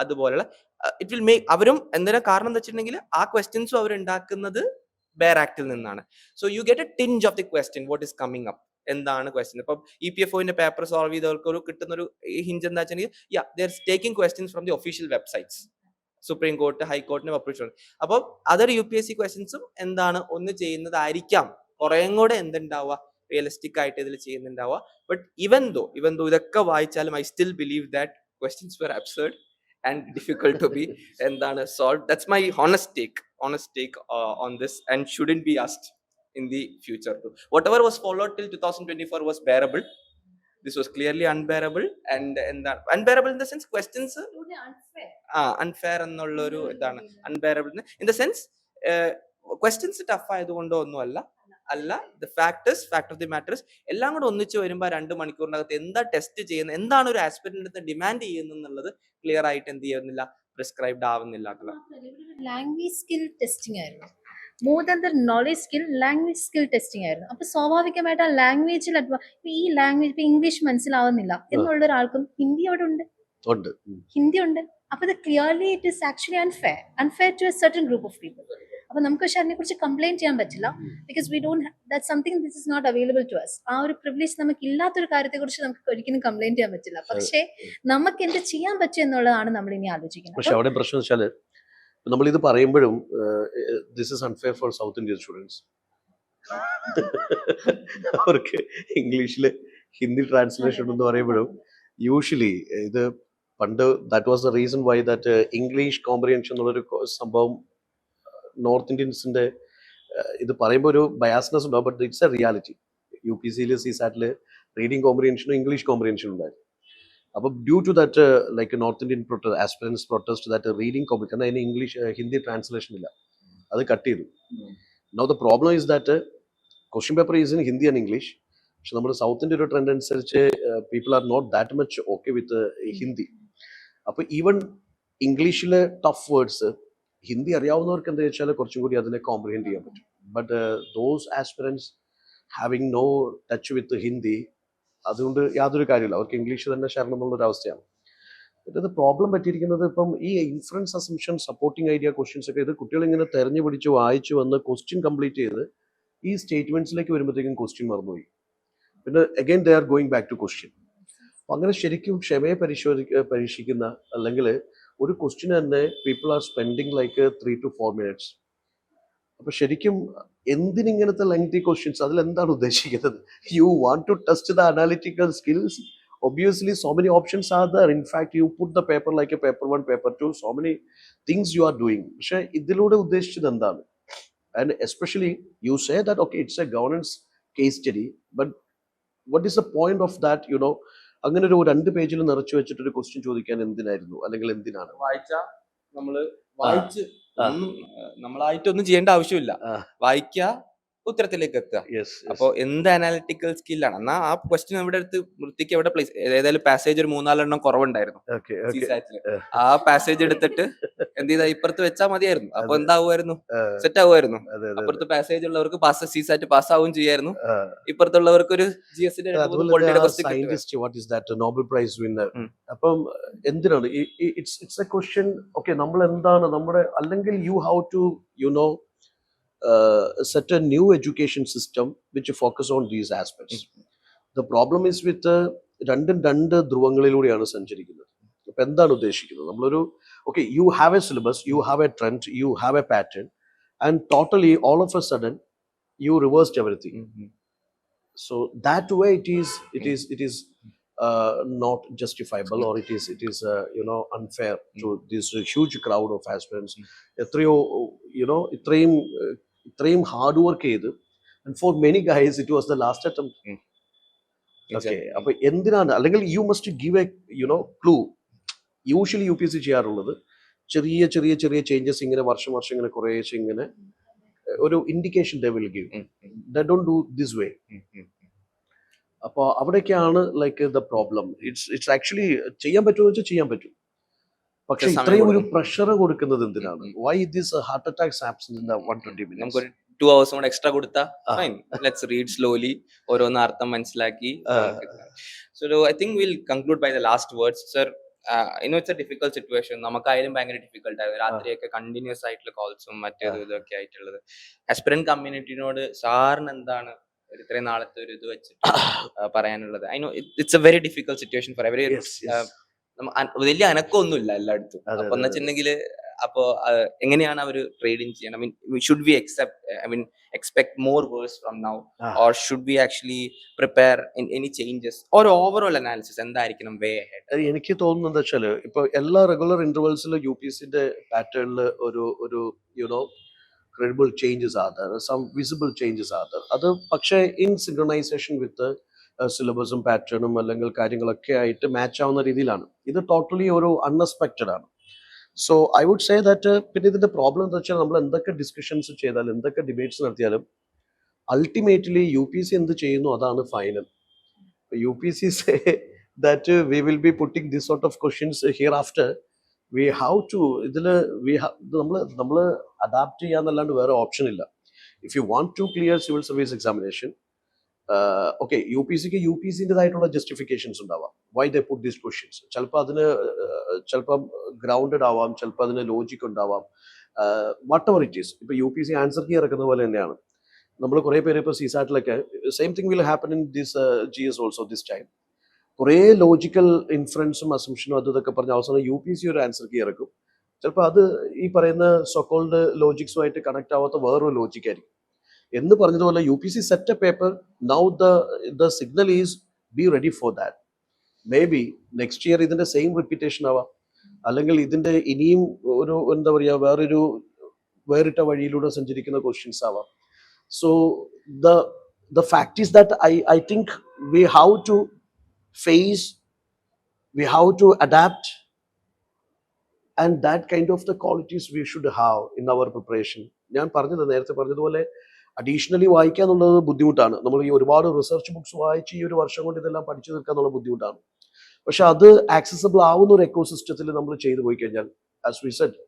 അതുപോലുള്ള. ഇറ്റ് വിൽ മേക്ക് അവരും എന്തിനാ കാരണം എന്താ വെച്ചിട്ടുണ്ടെങ്കിൽ ആ ക്വസ്റ്റ്യൻസും അവർ ഉണ്ടാക്കുന്നത് ബെയർ ആക്ടിൽ നിന്നാണ്. So you get a tinge of the question what is coming up, എന്താണ് ക്വസ്റ്റ്യൻ. ഇപ്പം EPFOന്റെ പേപ്പർ സോൾവ് ചെയ്തവർക്ക് ഒരു കിട്ടുന്ന ഒരു ഹിഞ്ച് എന്താ വെച്ചിട്ടുണ്ടെങ്കിൽ, they are taking questions from the official websites, supreme court, ഹൈക്കോർട്ടിന്റെ അപ്രോച്ച്. അപ്പോൾ അതർ UPSC ക്വസ്റ്റ്യൻസും എന്താണ് ഒന്ന് ചെയ്യുന്നതായിരിക്കാം, കുറേയും കൂടെ എന്തുണ്ടാവുക, റിയലിസ്റ്റിക് ആയിട്ട് ഇതിൽ ചെയ്യുന്നുണ്ടാവുക. ബട്ട് ഇവൻ ദോ ഇതൊക്കെ വായിച്ചാലും I still believe that questions were absurd and difficult to be എന്താണ് solve. That's my honest take on this, and shouldn't be asked in the future too. Whatever was followed till 2024 was bearable. This was clearly unbearable. And unbearable in the sense questions unfair എന്നുള്ളൊരു ഇതാണ്. unbearable in the sense questions tough ആയതുകൊണ്ടോ ഒന്നും അല്ല. The fact of the matter എല്ലാം കൂടെ ഒന്നിച്ച് വരുമ്പോൾ 2 മണിക്കൂറിനകത്ത് എന്താ ടെസ്റ്റ് ചെയ്യുന്നത്, എന്താണ് ഒരു ആസ്പിരന്റ് ഡിമാൻഡ് ചെയ്യുന്നത് എന്നുള്ളത് ക്ലിയർ ആയിട്ട് എന്ത് ചെയ്യുന്നില്ല, പ്രിസ്ക്രൈബ്ഡ് ആവുന്നില്ല. ലാംഗ്വേജ് സ്കിൽ ടെസ്റ്റിംഗ് ആയിരുന്നു, more than the knowledge skill, language skill testing ആയിരുന്നു. അപ്പൊ സ്വാഭാവികമായിട്ട് ആ ലാംഗ്വേജിൽ ഈ ലാംഗ്വേജ് ഇപ്പൊ ഇംഗ്ലീഷ് മനസ്സിലാവുന്നില്ല എന്നുള്ള ഒരാൾക്കും ഹിന്ദി അവിടെ ഉണ്ട്, ഹിന്ദി ഉണ്ട്. അപ്പൊ ഇത് clearly it is actually unfair to a certain group of people. അപ്പൊ നമുക്ക് പക്ഷെ അതിനെ കുറിച്ച് കംപ്ലൈന്റ് ചെയ്യാൻ പറ്റില്ല, because we don't that something this is not available to us. ആ ഒരു പ്രിവിലേജ് നമുക്ക് ഇല്ലാത്തൊരു കാര്യത്തെ കുറിച്ച് നമുക്ക് ഒരിക്കലും കംപ്ലൈന്റ് ചെയ്യാൻ പറ്റില്ല. പക്ഷേ നമുക്ക് എന്ത് ചെയ്യാൻ പറ്റും എന്നുള്ളതാണ് നമ്മൾ ഇനി ആലോചിക്കുന്നത്. പക്ഷെ അവിടെ പ്രശ്നം വെച്ചാല് നമ്മളിത് പറയുമ്പോഴും this is unfair for South Indian students. അവർക്ക് ഇംഗ്ലീഷില് ഹിന്ദി ട്രാൻസ്ലേഷൻ എന്ന് പറയുമ്പോഴും യൂഷ്വലി ഇത് പണ്ട് that was the reason why that English comprehension എന്നുള്ളൊരു സംഭവം നോർത്ത് ഇന്ത്യൻസിന്റെ ഇത് പറയുമ്പോൾ ഒരു ബയാസ്നെസ് ഉണ്ടാവും, ബട്ട് ഇറ്റ്സ് എ റിയാലിറ്റി. UPSCയിൽ CSATല് റീഡിംഗ് കോംപ്രിഹെൻഷനും ഇംഗ്ലീഷ് കോംപ്രിഹെൻഷനും ഉണ്ടായിരുന്നു. അപ്പം due to that like North Indian aspirants protest that reading comprehension, അതിന് ഹിന്ദി ട്രാൻസ്ലേഷൻ ഇല്ല, അത് കട്ട് ചെയ്തു. Now the problem is that question paper is in Hindi and English. പക്ഷെ നമ്മുടെ സൗത്തിൻ്റെ ഒരു ട്രെൻഡ് അനുസരിച്ച് people are not that much okay with Hindi. അപ്പോൾ ഈവൻ ഇംഗ്ലീഷിലെ ടഫ് വേർഡ്സ് ഹിന്ദി അറിയാവുന്നവർക്ക് എന്താ വെച്ചാൽ കുറച്ചും കൂടി അതിനെ കോംപ്രിഹെൻഡ് ചെയ്യാൻ പറ്റും. But those aspirants having no touch with Hindi, അതുകൊണ്ട് യാതൊരു കാര്യമില്ല, അവർക്ക് ഇംഗ്ലീഷ് തന്നെ ശരണം എന്നുള്ളൊരു അവസ്ഥയാണ്. ഇത് പ്രോബ്ലം പറ്റിയിരിക്കുന്നത് ഇപ്പം ഈ inference assumption, supporting idea questions ഒക്കെ ഇത് കുട്ടികൾ ഇങ്ങനെ തെരഞ്ഞു പിടിച്ച് വായിച്ചു വന്ന് ക്വസ്റ്റ്യൻ കംപ്ലീറ്റ് ചെയ്ത് ഈ സ്റ്റേറ്റ്മെന്റ്സിലേക്ക് വരുമ്പോഴത്തേക്കും ക്വസ്റ്റ്യൻ മറന്നുപോയി. പിന്നെ again they are going back to question. അപ്പം അങ്ങനെ ശരിക്കും ക്ഷമയെ പരീക്ഷിക്കുന്ന, അല്ലെങ്കിൽ ഒരു ക്വസ്റ്റ്യൻ തന്നെ people are spending like 3 to 4 minutes. അപ്പൊ ശരിക്കും എന്തിനിങ്ങനത്തെ ലെങ്തി ക്വസ്റ്റ്യൻസ്, അതിലെന്താണ് ഉദ്ദേശിക്കുന്നത്? You want to test the analytical skills. Obviously so many options are there. In fact you put the paper like a paper 1, paper 2, so many things you are doing. പക്ഷെ ഇതിലൂടെ ഉദ്ദേശിച്ചത് എന്താണ്? And especially you say that okay it's a governance case study, but what is the point of that, you know? അങ്ങനെ ഒരു 2 പേജിൽ നിറച്ചു വെച്ചിട്ട് ഒരു ക്വസ്റ്റ്യൻ ചോദിക്കാൻ എന്തിനായിരുന്നു, അല്ലെങ്കിൽ എന്തിനാണ്? വായിച്ചാൽ നമ്മള് വായിച്ച് ആ. ഒന്നും നമ്മളായിട്ടൊന്നും ചെയ്യേണ്ട ആവശ്യമില്ല. ആ. വായിക്കുക, ഉത്തരത്തിലേക്ക് എത്തുക. Yes, yes. അപ്പൊ എന്ത് അനാലിറ്റിക്കൽ സ്കില്ലാണ് എന്നാ ആ ക്വസ്റ്റ്യൻ എവിടെ എടുത്ത് വൃത്തിക്ക് എവിടെ പ്ലേസ്, ഏതായാലും പാസേജ് ഒരു 3-4 കുറവുണ്ടായിരുന്നു Okay, okay. CSAT-ല്. ആ പാസേജ് എടുത്തിട്ട് എന്ത് ചെയ്താ ഇപ്പുറത്ത് വെച്ചാൽ മതിയായിരുന്നു. അപ്പൊ അതെ. എന്താവുമായിരുന്നു, ആ, സെറ്റ് ആവുമായിരുന്നു. അതെ, അതെ, അപ്പുറത്ത് പാസേജ് ഉള്ളവർക്ക് CSAT പാസ്സാവും ചെയ്യായിരുന്നു. ആ. ഇപ്പുറത്തുള്ളവർക്ക് ഒരു GS-ന്റെ 2-3 അതുപോലെ പൊളിറ്റിയുടെ തന്നെ ക്വസ്റ്റ്യൻ കിട്ടുമായിരുന്നു. Scientist what is that Nobel prize winner. ഉം. അപ്പം എന്തിനാണ് ഇറ്റ്സ് എ ക്വസ്റ്റ്യൻ. ഓക്കെ, നമ്മൾ എന്താണ് നമ്മുടെ, അല്ലെങ്കിൽ you how to you know set a new education system which focus on these aspects. The problem is with രണ്ടും രണ്ട് ധ്രുവങ്ങളിലൂടെയാണ് സഞ്ചരിക്കുന്നത്. അപ്പൊ എന്താണ് ഉദ്ദേശിക്കുന്നത്? നമ്മളൊരു okay, you have a syllabus, you have a trend, you have a pattern, and totally all of a sudden you reversed everything. So that way it is not justifiable, or it is unfair to this huge crowd of aspirants. എത്രയോ ഇത്രയും ഹാർഡ് വർക്ക് ചെയ്ത്, and for many guys it was the last attempt. Okay, അപ്പൊ എന്തിനാണ്, അല്ലെങ്കിൽ you must give A clue. Usually UPSC ചെയ്യാറുള്ളത് ചെറിയ ചെറിയ ചെറിയ ചേഞ്ചസ് ഇങ്ങനെ വർഷം ഇങ്ങനെ കുറേശ്ശെ ഇങ്ങനെ ഒരു indication they will give. They don't do this way. അപ്പോൾ അവിടേക്കാണ് like the problem. It's actually ചെയ്യാൻ പറ്റുമെന്ന് വെച്ചാൽ ചെയ്യാൻ പറ്റും, പക്ഷെ ഇത്രയും ഒരു പ്രഷർ കൊടുക്കുന്നത് എന്തിനാണ്? Why this heart attacks happens in 120 minutes? നമുക്കൊരു 2 hours കൂടെ എക്സ്ട്രാ കൊടുത്താ ഫൈൻ, ലെറ്റ്സ് റീഡ് സ്ലോലി, ഓരോന്ന് അർത്ഥം മനസ്സിലാക്കി. So I think will conclude by the last words. Sir, it's a difficult situation. നമുക്കായാലും ഭയങ്കര ഡിഫിക്കൽട്ട് ആയിരുന്നു. രാത്രിയൊക്കെ കണ്ടിന്യൂസ് ആയിട്ടുള്ള കോൾസും മറ്റേതും ഇതൊക്കെ ആയിട്ടുള്ളത്. ആസ്പിറന്റ് കമ്മ്യൂണിറ്റിനോട് സാറിന് എന്താണ് ഇത്രയും നാളത്തെ ഒരു ഇത് വെച്ചിട്ട് പറയാനുള്ളത്? I know it's a very difficult situation for every. വലിയ അനക്കമൊന്നുമില്ല എല്ലായിടത്തും. അപ്പൊ എന്ന് വെച്ചിട്ടുണ്ടെങ്കിൽ അപ്പോ എങ്ങനെയാണ് അവർ ട്രേഡിങ് ചെയ്യണം? I mean should we expect more worse from now, or should we actually prepare any changes, or overall analysis എന്തായിരിക്കണം വേ അഹെഡ്? എനിക്ക് തോന്നുന്നത് വെച്ചാൽ ഇപ്പൊ എല്ലാ റെഗുലർ ഇന്റർവെൽസിലും UPSCന്റെ പാറ്റേണിൽ ഒരു credible changes are there, some visible changes are there. അത് പക്ഷേ ഇൻ സിൻക്രണൈസേഷൻ വിത്ത് സിലബസും പാറ്റേണും അല്ലെങ്കിൽ കാര്യങ്ങളൊക്കെ ആയിട്ട് മാച്ച് ആവുന്ന രീതിയിലാണ്. ഇത് ടോട്ടലി ഒരു അൺഎക്സ്പെക്റ്റഡ് ആണ്. So I would say that പിന്നെ ഇതിന്റെ പ്രോബ്ലം എന്താ വെച്ചാൽ നമ്മൾ എന്തൊക്കെ ഡിസ്കഷൻസ് ചെയ്താലും എന്തൊക്കെ ഡിബേറ്റ്സ് നടത്തിയാലും അൾട്ടിമേറ്റ്ലി UPSC എന്ത് ചെയ്യുന്നു അതാണ് final. UPSC say that we will be putting this sort of questions hereafter. We have to നമ്മൾ അഡാപ്റ്റ് ചെയ്യാന്നല്ലാണ്ട് വേറെ ഓപ്ഷൻ ഇല്ല. If you want to clear civil service examination, okay, UPSCൻ്റെതായിട്ടുള്ള ജസ്റ്റിഫിക്കേഷൻസ് ഉണ്ടാവാം why they put these questions. ചിലപ്പം ഗ്രൗണ്ടഡ് ആവാം, ചിലപ്പോൾ അതിന് ലോജിക് ഉണ്ടാവാം, വാട്ട് എവർ ഇറ്റ് ഈസ്. ഇപ്പൊ UPSC ആൻസർ കീ ഇറക്കുന്ന പോലെ തന്നെയാണ്. നമ്മൾ കുറെ പേര് ഇപ്പൊ CSAT-ലൊക്കെ same thing will happen in this GS also this time. കുറേ ലോജിക്കൽ ഇൻഫറൻസും അസംഷനും ഇതൊക്കെ പറഞ്ഞ അവസാനം UPSC ഒരു ആൻസർ കീ ഇറക്കും. ചിലപ്പോൾ അത് ഈ പറയുന്ന സോക്കോൾഡ് ലോജിക്സുമായിട്ട് കണക്ട് ആവാത്ത വേറൊരു ലോജിക് ആയിരിക്കും. എന്ന് പറഞ്ഞതുപോലെ UPSC set A paper. Now the signal is be ready for that. May be next year ഇതിന്റെ സെയിം റിപ്പീറ്റേഷൻ ആവാം, അല്ലെങ്കിൽ ഇതിന്റെ ഇനിയും ഒരു എന്താ പറയുക വേറിട്ട വഴിയിലൂടെ സഞ്ചരിക്കുന്ന ക്വസ്റ്റ്യൻസ് ആവാം. So the fact is that I think we have to face, we have to adapt, and that kind of the qualities we should have in our preparation. ഞാൻ നേരത്തെ പറഞ്ഞതുപോലെ അഡീഷണലി വായിക്കുക എന്നുള്ളത് ബുദ്ധിമുട്ടാണ്. നമ്മൾ ഈ ഒരുപാട് റിസർച്ച് ബുക്സ് വായിച്ച് ഈ ഒരു വർഷം കൊണ്ട് ഇതെല്ലാം പഠിച്ചു തീർക്കുക എന്നുള്ള ബുദ്ധിമുട്ടാണ്. പക്ഷെ അത് ആക്സസിബിൾ ആവുന്ന ഒരു എക്കോസിസ്റ്റത്തിൽ നമ്മൾ ചെയ്തു പോയി കഴിഞ്ഞാൽ, ആസ് വി സെഡ്,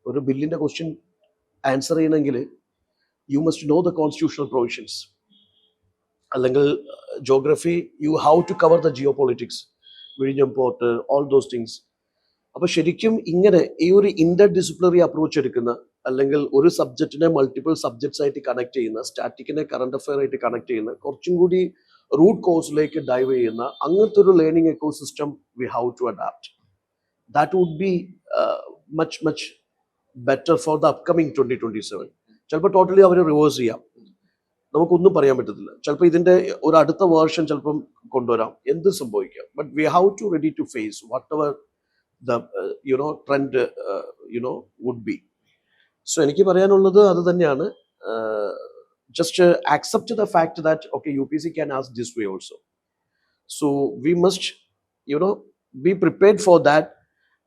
ഒരു ബില്ലിന്റെ ക്വസ്റ്റ്യൻ ആൻസർ ചെയ്യണമെങ്കിൽ you must know the constitutional provisions. അല്ലെങ്കിൽ geography, you have to cover the geopolitics, വിഴിഞ്ഞം പോർട്ട്, ഓൾ ദോസ് തിങ്സ്. അപ്പൊ ശരിക്കും ഇങ്ങനെ ഈ ഒരു ഇന്റർ ഡിസിപ്ലിനറി അപ്രോച്ച് എടുക്കുന്ന, അല്ലെങ്കിൽ ഒരു സബ്ജക്റ്റിനെ മൾട്ടിപ്പിൾ സബ്ജക്ട്സ് ആയിട്ട് കണക്ട് ചെയ്യുന്ന, സ്റ്റാറ്റിക്കിനെ കറണ്ട് അഫയർ ആയിട്ട് കണക്ട് ചെയ്യുന്ന, കുറച്ചും കൂടി റൂട്ട് കോഴ്സിലേക്ക് ഡൈവ് ചെയ്യുന്ന അങ്ങനത്തെ ഒരു learning ecosystem we have to adapt. That would be much better for the upcoming 2027. ചിലപ്പോൾ ടോട്ടലി അവർ റിവേഴ്സ് ചെയ്യാം, നമുക്കൊന്നും പറയാൻ പറ്റത്തില്ല. ചിലപ്പോൾ ഇതിന്റെ ഒരു അടുത്ത വേർഷൻ ചിലപ്പം കൊണ്ടുവരാം, എന്ത് സംഭവിക്കാം. But we have to ready to face whatever the trend would be. So എനിക്ക് പറയാനുള്ളത് അത് തന്നെയാണ്. Just accept the fact that okay, UPSC can ask this way also. So we must be prepared for that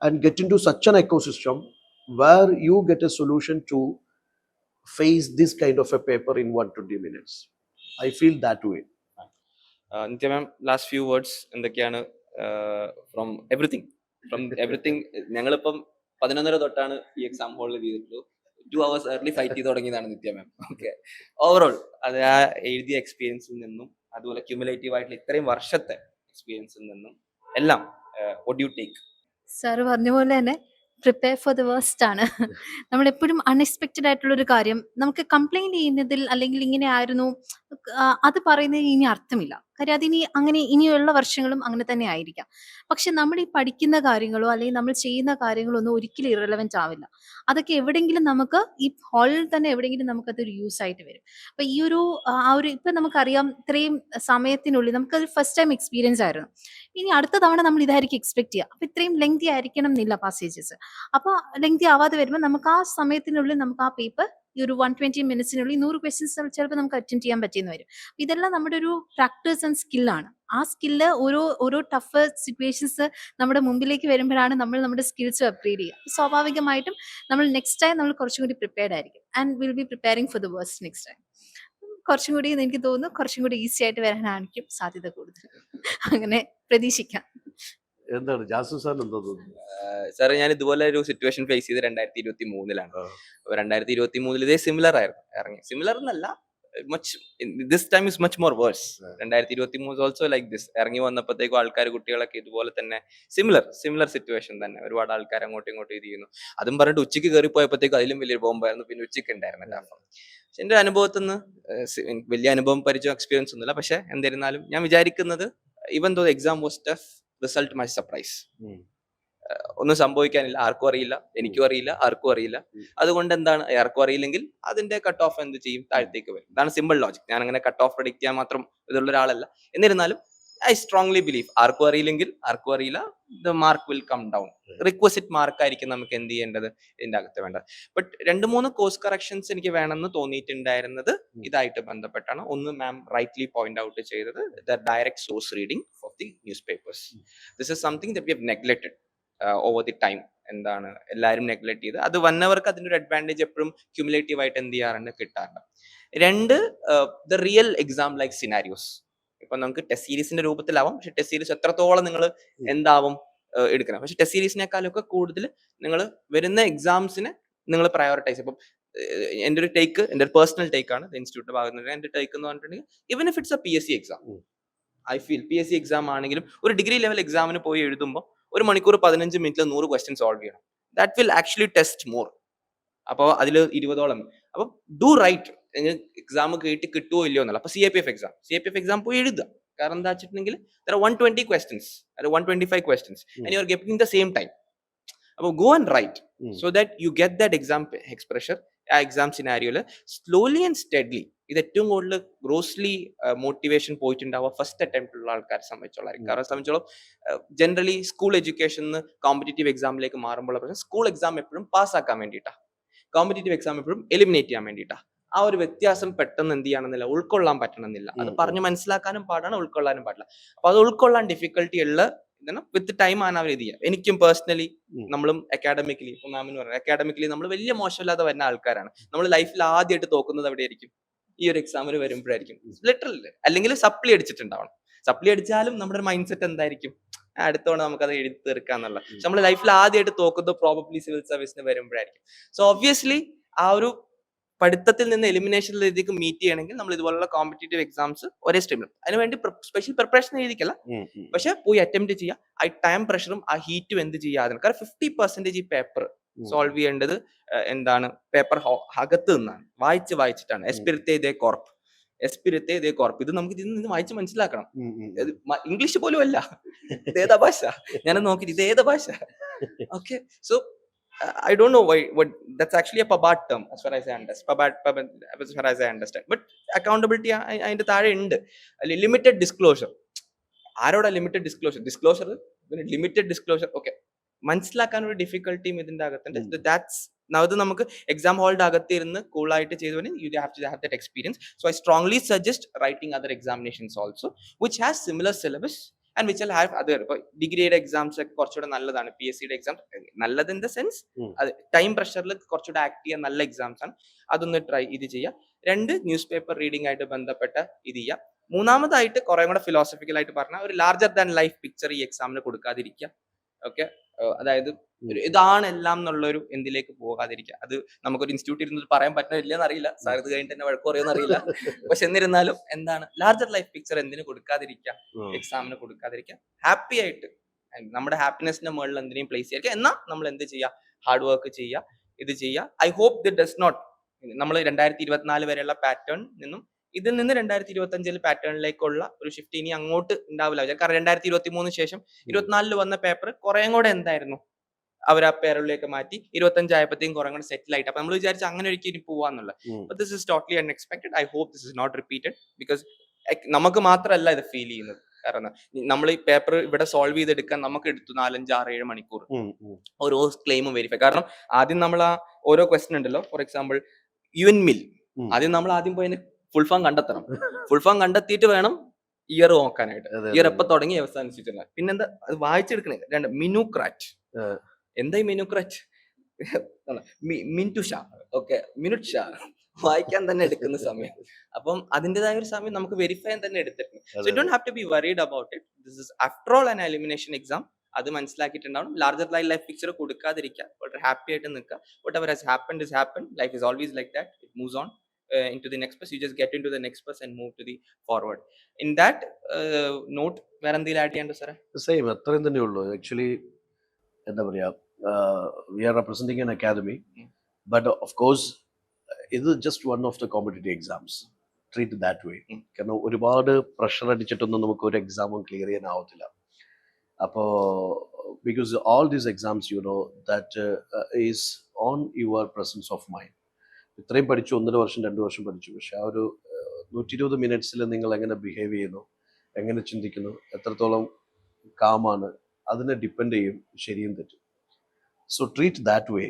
and get into such an ecosystem where you get a solution to face this kind of a paper in 120 minutes. I feel that way. Nithya ma'am last few words എന്തൊക്കെയാണ് ഫ്രം എവറിത്തിങ് ഞങ്ങളിപ്പം 11:30 തൊട്ടാണ് ഈ എക്സാം ഹാളിൽ ചെയ്തിട്ടുള്ളൂ. 2 hours early ഫൈറ്റ് ചെയ്ത് തുടങ്ങിയതാണ് നിത്യ മാം. ഓക്കെ, ഓവറോൾ അത് ആ എഴുതിയ എക്സ്പീരിയൻസിൽ നിന്നും അതുപോലെ ക്യുമുലേറ്റീവ് ആയിട്ടുള്ള ഇത്രയും വർഷത്തെ എക്സ്പീരിയൻസിൽ നിന്നും എല്ലാം what do you take? Sir പറഞ്ഞ പോലെ തന്നെ പ്രിപ്പയർ ഫോർ ദ വേസ്റ്റ് ആണ്. നമ്മളെപ്പോഴും അൺഎക്സ്പെക്റ്റഡ് ആയിട്ടുള്ള ഒരു കാര്യം നമുക്ക് കംപ്ലൈന്റ് ചെയ്യുന്നതിൽ അല്ലെങ്കിൽ ഇങ്ങനെ ആയിരുന്നു അത് പറയുന്നതിന് ഇനി അർത്ഥമില്ല. കാര്യം അതിനി അങ്ങനെ ഇനിയുള്ള വർഷങ്ങളും അങ്ങനെ തന്നെ ആയിരിക്കാം. പക്ഷെ നമ്മൾ ഈ പഠിക്കുന്ന കാര്യങ്ങളോ അല്ലെങ്കിൽ നമ്മൾ ചെയ്യുന്ന കാര്യങ്ങളോ ഒന്നും ഒരിക്കലും ഇറലവന്റ് ആവില്ല. അതൊക്കെ എവിടെയെങ്കിലും നമുക്ക് ഈ ഹാളിൽ തന്നെ എവിടെയെങ്കിലും നമുക്കതൊരു യൂസ് ആയിട്ട് വരും. അപ്പൊ ഈ ഒരു ആ ഒരു ഇപ്പൊ നമുക്കറിയാം ഇത്രയും സമയത്തിനുള്ളിൽ നമുക്കത് ഫസ്റ്റ് ടൈം എക്സ്പീരിയൻസ് ആയിരുന്നു. ഇനി അടുത്ത തവണ നമ്മൾ ഇതായിരിക്കും എക്സ്പെക്ട് ചെയ്യുക. അപ്പൊ ഇത്രയും ലെങ്തി ആയിരിക്കണം എന്നില്ല പാസേജസ്. അപ്പൊ ലെങ്തി ആവാതെ വരുമ്പോൾ നമുക്ക് ആ സമയത്തിനുള്ളിൽ നമുക്ക് ആ പേപ്പർ ഈ ഒരു 120 മിനിറ്റ്സിനുള്ളിൽ 100 ക്വസ്റ്റ്യൻസ് ചിലപ്പോൾ നമുക്ക് അറ്റൻഡ് ചെയ്യാൻ പറ്റിയെന്ന് വരും. ഇതെല്ലാം നമ്മുടെ ഒരു പ്രാക്ടീസ് ആൻഡ് സ്കില്ലാണ്. ആ സ്കില്ല് ഓരോ ടഫ് സിറ്റുവേഷൻസ് നമ്മുടെ മുമ്പിലേക്ക് വരുമ്പോഴാണ് നമ്മൾ നമ്മുടെ സ്കിൽസ് അപ്ഗ്രേഡ് ചെയ്യുക. സ്വാഭാവികമായിട്ടും നമ്മൾ നെക്സ്റ്റ് ടൈം നമ്മൾ കുറച്ചും കൂടി പ്രിപ്പയർഡ് ആയിരിക്കും and will be preparing for the worst next time. കുറച്ചും കൂടി എനിക്ക് തോന്നുന്നു കുറച്ചും കൂടി ഈസി ആയിട്ട് വരാനായിരിക്കും സാധ്യത കൂടുതൽ. അങ്ങനെ പ്രതീക്ഷിക്കാം. എന്താണ് ജാസു സാറിന് എന്താ തോന്നുന്നത്? സാറ് ഞാൻ ഇതുപോലെ ഒരു സിറ്റുവേഷൻ ഫേസ് ചെയ്ത് 2023 അപ്പൊ 2023 ഇതേ സിമിലർ ആയിരുന്നു ഇറങ്ങി. സിമിലർ എന്നല്ല, much this time is much more worse. 2023 also like this. ഇറങ്ങി വന്നപ്പോഴത്തേക്കും ആൾക്കാർ കുട്ടികളൊക്കെ ഇതുപോലെ തന്നെ സിമിലർ സിറ്റുവേഷൻ തന്നെ. ഒരുപാട് ആൾക്കാർ അങ്ങോട്ടും ഇങ്ങോട്ടും ഇത് ചെയ്യുന്നു. അതും പറഞ്ഞിട്ട് ഉച്ചയ്ക്ക് കയറി പോയപ്പോഴത്തേക്കും അതിലും വലിയൊരു ബോംബായിരുന്നു. പിന്നെ ഉച്ചയ്ക്ക് ഉണ്ടായിരുന്നില്ല. പക്ഷെ എന്റെ അനുഭവത്തിൽ നിന്ന് വലിയ അനുഭവം പരിചയം എക്സ്പീരിയൻസ് ഒന്നുമില്ല. പക്ഷെ എന്നിരുന്നാലും ഞാൻ വിചാരിക്കുന്നത് even though exam was tough, result my surprise. ഒന്നും സംഭവിക്കാനില്ല, ആർക്കും അറിയില്ല, എനിക്കും അറിയില്ല, ആർക്കും അറിയില്ല. അതുകൊണ്ട് എന്താണ്, ആർക്കും അറിയില്ലെങ്കിൽ അതിന്റെ കട്ട് ഓഫ് എന്ത് ചെയ്യും, താഴത്തേക്ക് വരും. ഇതാണ് സിമ്പിൾ ലോജിക്. ഞാൻ അങ്ങനെ കട്ട് ഓഫ് പ്രഡിക്റ്റ് ചെയ്യാൻ മാത്രം ഇതുള്ള ഒരാളല്ല. എന്നിരുന്നാലും ഐ സ്ട്രോങ്ലി ബിലീവ് ആർക്കും അറിയില്ലെങ്കിൽ ആർക്കും അറിയില്ല, the mark will come down. Requisite mark ആയിരിക്കും നമുക്ക് എന്ത് ചെയ്യേണ്ടത്, ഇതിന്റെ അകത്ത് വേണ്ടത്. ബട്ട് 2-3 കോഴ്സ് കറക്ഷൻസ് എനിക്ക് വേണമെന്ന് തോന്നിയിട്ടുണ്ടായിരുന്നത് ഇതായിട്ട് ബന്ധപ്പെട്ടാണ്. ഒന്ന് മാം റൈറ്റ്ലി പോയിന്റ് ഔട്ട് ചെയ്തത്, the direct source reading of the newspapers. This is something that we have neglected over the time. എന്താണ് എല്ലാവരും നെഗ്ലെക്ട് ചെയ്ത് അത് വന്നവർക്ക് അതിന്റെ ഒരു അഡ്വാൻറ്റേജ് എപ്പോഴും ക്യുമുലേറ്റീവ് ആയിട്ട് എന്ത് ചെയ്യാറുണ്ട്, കിട്ടാറുണ്ട്. 2, the real exam like scenarios. ഇപ്പൊ നമുക്ക് ടെസ്റ്റ് സീരീസിന്റെ രൂപത്തിലാവാം, പക്ഷെ ടെസ്റ്റ് സീരീസ് എത്രത്തോളം നിങ്ങൾ എന്താവും എടുക്കണം. പക്ഷെ ടെസ്റ്റ് സീരീസിനേക്കാളൊക്കെ കൂടുതൽ നിങ്ങൾ വരുന്ന എക്സാംസിനെ നിങ്ങൾ പ്രയോറിറ്റൈസ്. ഇപ്പം എൻ്റെ ഒരു പേഴ്സണൽ ടേക്ക് ആണ്, ഇൻസ്റ്റിറ്റ്യൂട്ടിന്റെ ഭാഗത്ത് നിന്ന് എൻ്റെ ടേക്ക് എന്ന് പറഞ്ഞിട്ടുണ്ടെങ്കിൽ even if it's A PSC exam, I feel PSC exam ആണെങ്കിലും ഒരു ഡിഗ്രി ലെവൽ എക്സാമിന് പോയി എഴുതുമ്പോൾ 1 മണിക്കൂർ 15 മിനിറ്റിൽ 100 ക്വസ്റ്റ്യൻ സോൾവ് ചെയ്യണം. That will actually test more. അപ്പോൾ അതിൽ 20ഓളം. അപ്പം ഡു റൈറ്റ്. എക്സാം കിട്ടുമോ ഇല്ലയോ എന്നല്ല. അപ്പൊ CAPF എക്സാം പോയി എഴുതുക. കാരണം എന്താ വെച്ചിട്ടുണ്ടെങ്കിൽ 120 questions, 125 questions and you are getting the same time. അപ്പോൾ go and write so that you get that exam expression. ആ എക്സാം സിനാരിയോയില് സ്ലോലി ആൻഡ് സ്റ്റെഡ്ലി. ഇത് ഏറ്റവും കൂടുതൽ ഗ്രോസ്ലി മോട്ടിവേഷൻ പോയിട്ടുണ്ടാവുക ഫസ്റ്റ് അറ്റംപ്റ്റ് ഉള്ള ആൾക്കാരെ സംബന്ധിച്ചോളായിരിക്കും. കാരണം സംബന്ധിച്ചോളം ജനറലി സ്കൂൾ എഡ്യൂക്കേഷന് കോമ്പറ്റേറ്റീവ് എക്സാമിലേക്ക് മാറുമ്പോൾ പ്രശ്നം, സ്കൂൾ എക്സാം എപ്പോഴും പാസ്സാക്കാൻ വേണ്ടിയിട്ടാ, കോമ്പറ്റേറ്റീവ് എക്സാം എപ്പോഴും എലിമിനേറ്റ് ചെയ്യാൻ വേണ്ടിയിട്ടാ. ആ ഒരു വ്യത്യാസം പെട്ടെന്ന് എന്ത് ചെയ്യണമെന്നില്ല, ഉൾക്കൊള്ളാൻ പറ്റണമെന്നില്ല. അത് പറഞ്ഞ് മനസ്സിലാക്കാനും പാടാണ്, ഉൾക്കൊള്ളാനും പാടില്ല. അപ്പൊ അത് ഉൾക്കൊള്ളാൻ ഡിഫിക്കൽട്ടി ഉള്ള വിത്ത് ടൈം ആണ് അവർ ഇത് ചെയ്യുക. എനിക്കും പേഴ്സണലി, നമ്മളും അക്കാഡമിക്കലി, ഇപ്പൊ മാമിന് പറഞ്ഞു അക്കാഡമിക്കലി നമ്മൾ വലിയ മോശമില്ലാതെ വരുന്ന ആൾക്കാരാണ്. നമ്മൾ ലൈഫിൽ ആദ്യമായിട്ട് തോക്കുന്നത് എവിടെയായിരിക്കും, ഈ ഒരു എക്സാമിന് വരുമ്പോഴായിരിക്കും. ലിറ്ററലി അല്ലെങ്കിൽ സപ്ലി അടിച്ചിട്ടുണ്ടാവണം. സപ്ലി അടിച്ചാലും നമ്മുടെ ഒരു മൈൻഡ് സെറ്റ് എന്തായിരിക്കും, അടുത്തോടെ നമുക്കത് എഴുതി തീർക്കാന്നുള്ള. പക്ഷെ നമ്മൾ ലൈഫിൽ ആദ്യമായിട്ട് തോക്കുന്നത് പ്രോബബ്ലി സിവിൽ സർവീസിന് വരുമ്പോഴായിരിക്കും. സോ ഒബ്വിയസ്ലി ആ ഒരു പഠിത്തത്തിൽ നിന്ന് എലിമിനേഷൻ രീതിക്ക് മീറ്റ് ചെയ്യണമെങ്കിൽ നമ്മൾ ഇതുപോലുള്ള കോമ്പറ്റേറ്റീവ് എക്സാംസ് ഒരേ സ്ട്രീമിലും, അതിനുവേണ്ടി സ്പെഷ്യൽ പ്രിപ്പറേഷൻ എഴുതിക്കല്ല, പക്ഷെ പോയി അറ്റംപ്റ്റ് ചെയ്യുക. ആ ടൈം പ്രഷറും ആ ഹീറ്റും എന്ത് ചെയ്യാതെ. കാരണം 50% ഈ പേപ്പർ സോൾവ് ചെയ്യേണ്ടത് എന്താണ്, പേപ്പർ അകത്ത് നിന്നാണ്, വായിച്ചിട്ടാണ്. എസ്പിരിത്തെ ദേ കോർപ്പ്. ഇത് നമുക്ക് ഇതിൽ നിന്ന് വായിച്ച് മനസ്സിലാക്കണം. ഇംഗ്ലീഷ് പോലും അല്ല, ഇതേതാ ഭാഷ, ഞാൻ നോക്കി ഇതേതാ ഭാഷ. Okay, so I don't know what that's actually a PABAT term as far as I understand. But accountability അതിന്റെ താഴെ ഉണ്ട്. Limited disclosure. ആരോടാ limited disclosure limited disclosure. Okay, മനസ്സിലാക്കാൻ ഒരു ഡിഫിക്കൽട്ടിയും ഇതിന്റെ അകത്തുണ്ട്. ദാറ്റ്സ് അത് നമുക്ക് എക്സാം ഹാളിന്റെ അകത്ത് ഇരുന്ന് കൂളായിട്ട് ചെയ്തു വേണ്ടി you have to have that experience. So I strongly suggest writing other examinations also which has similar syllabus and which have other. ഇപ്പോൾ ഡിഗ്രിയുടെ എക്സാംസ് ഒക്കെ കുറച്ചുകൂടെ നല്ലതാണ്, PSCയുടെ എക്സാം നല്ലത് ഇൻ ദ സെൻസ് അത് ടൈം പ്രഷറിൽ കുറച്ചുകൂടെ ആക്ട് ചെയ്യാൻ നല്ല എക്സാംസ് ആണ്. അതൊന്ന് ഇത് ചെയ്യുക. 2 ന്യൂസ് പേപ്പർ റീഡിംഗ് ആയിട്ട് ബന്ധപ്പെട്ട ഇത് ചെയ്യുക. മൂന്നാമതായിട്ട് കുറെ കൂടെ ഫിലോസഫിക്കൽ ആയിട്ട് പറഞ്ഞാൽ ഒരു ലാർജർ ദാൻ ലൈഫ് പിക്ചർ ഈ എക്സാമിന് കൊടുക്കാതിരിക്കുക. ഓക്കെ, അതായത് ഇതാണ് എല്ലാം എന്നുള്ളൊരു എന്തിലേക്ക് പോകാതിരിക്കുക. അത് നമുക്കൊരു ഇൻസ്റ്റിറ്റ്യൂട്ട് ഇരുന്നിട്ട് പറയാൻ പറ്റില്ലെന്ന് അറിയില്ല, സാർ ഇത് കഴിഞ്ഞിട്ട് തന്നെ വഴക്ക് പറയുമെന്ന് അറിയില്ല. പക്ഷെ എന്നിരുന്നാലും എന്താണ് ലാർജർ ലൈഫ് പിക്ചർ എന്തിനു കൊടുക്കാതിരിക്കുക, എക്സാമിന് കൊടുക്കാതിരിക്കുക. ഹാപ്പി ആയിട്ട് നമ്മുടെ ഹാപ്പിനെസിന്റെ മുകളിൽ എന്തിനേയും പ്ലേസ് ചെയ്യുക. എന്നാൽ നമ്മൾ എന്ത് ചെയ്യുക, ഹാർഡ് വർക്ക് ചെയ്യുക, ഇത് ചെയ്യുക. ഐ ഹോപ്പ് ദിറ്റ് ഡസ് നോട്ട്, നമ്മൾ 2024 വരെയുള്ള പാറ്റേൺ നിന്നും ഇതിൽ നിന്ന് 2025 പാറ്റേണിലേക്കുള്ള ഒരു ഷിഫ്റ്റ് ഇനി അങ്ങോട്ട് ഉണ്ടാവില്ല. കാരണം 2023 ശേഷം 24 വന്ന പേപ്പർ കുറേയും കൂടെ എന്തായിരുന്നു അവർ ആ പേരുകളിലേക്ക് മാറ്റി 25 ആയപ്പോഴത്തേക്കും കുറെ കൂടെ സെറ്റിൽ ആയിട്ട്. അപ്പൊ നമ്മൾ വിചാരിച്ചു അങ്ങനെ ഒരിക്കലും പോവാന്നുള്ളത്. But this is totally unexpected. I hope this is not repeated. Because നമുക്ക് മാത്രമല്ല ഇത് ഫീൽ ചെയ്യുന്നത്. കാരണം നമ്മൾ ഈ പേപ്പർ ഇവിടെ സോൾവ് ചെയ്തെടുക്കാൻ നമുക്ക് എടുത്തു 4, 5, 6, 7 മണിക്കൂർ ഓരോ ക്ലെയിമും വെരിഫൈ. കാരണം ആദ്യം നമ്മൾ ആ ഓരോ ക്വസ്റ്റൻ ഉണ്ടല്ലോ, ഫോർ എക്സാമ്പിൾ UN മിൽ, ആദ്യം നമ്മൾ പോയി ഫുൾ ഫോം കണ്ടെത്തണം. ഫുൾ ഫോം കണ്ടെത്തിയിട്ട് വേണം ഇയർ നോക്കാനായിട്ട്. ഇയർ എപ്പോ തുടങ്ങി അവസാനിച്ചിട്ടില്ല. പിന്നെന്താ അത് വായിച്ചെടുക്കണേ. 2 മിനുക്രാറ്റ്. എന്താ ഈ മിനുക്രാറ്റ്? മിൻറ്റു ഷാ, ഓക്കെ, മിനുട്ട് ഷാ വായിക്കാൻ തന്നെ എടുക്കുന്ന സമയം. അപ്പം അതിൻ്റെതായ ഒരു സമയം നമുക്ക് വെരിഫൈ ചെയ്യാൻ തന്നെ എടുത്തിട്ടുണ്ട്. So you don't have to be worried about it. This is after all an elimination exam. അത് മനസ്സിലാക്കിയിട്ടുണ്ടാവും. ലാർജർ ലൈഫ് പിക്ചർ കൊടുക്കാതിരിക്കുക, വളരെ ഹാപ്പി ആയിട്ട് നിൽക്കുക. Whatever has happened is happened. Life is always like that. It moves on into the next bus. You just get into the next bus and move to the forward. In that note, വേറെ എന്തെങ്കിലും ആഡ് ചെയ്യാണ്ടോ സാറേ? സെയിം, അത്രയും തന്നെ ഉള്ളൂ. ആക്ച്വലി എന്താ പറയാ, we are representing an academy, but of course ഇത് just one of the competitive exams. Treat that way. കാരണം ഒരുപാട് പ്രഷർ അടിച്ചിട്ടൊന്നും നമുക്ക് ഒരു എക്സാമും ക്ലിയർ ചെയ്യാനാവത്തില്ല. അപ്പോൾ because all these exams you know that is on your presence of mind. ഇത്രയും പഠിച്ചു, 1.5 വർഷം 2 വർഷം പഠിച്ചു, പക്ഷെ ആ ഒരു 120 മിനിറ്റ്സിൽ നിങ്ങൾ എങ്ങനെ ബിഹേവ് ചെയ്യുന്നു, എങ്ങനെ ചിന്തിക്കുന്നു, എത്രത്തോളം കാമാണ്, അതിനെ ഡിപ്പെൻഡ് ചെയ്യും ശരിയും തെറ്റും. So treat that way.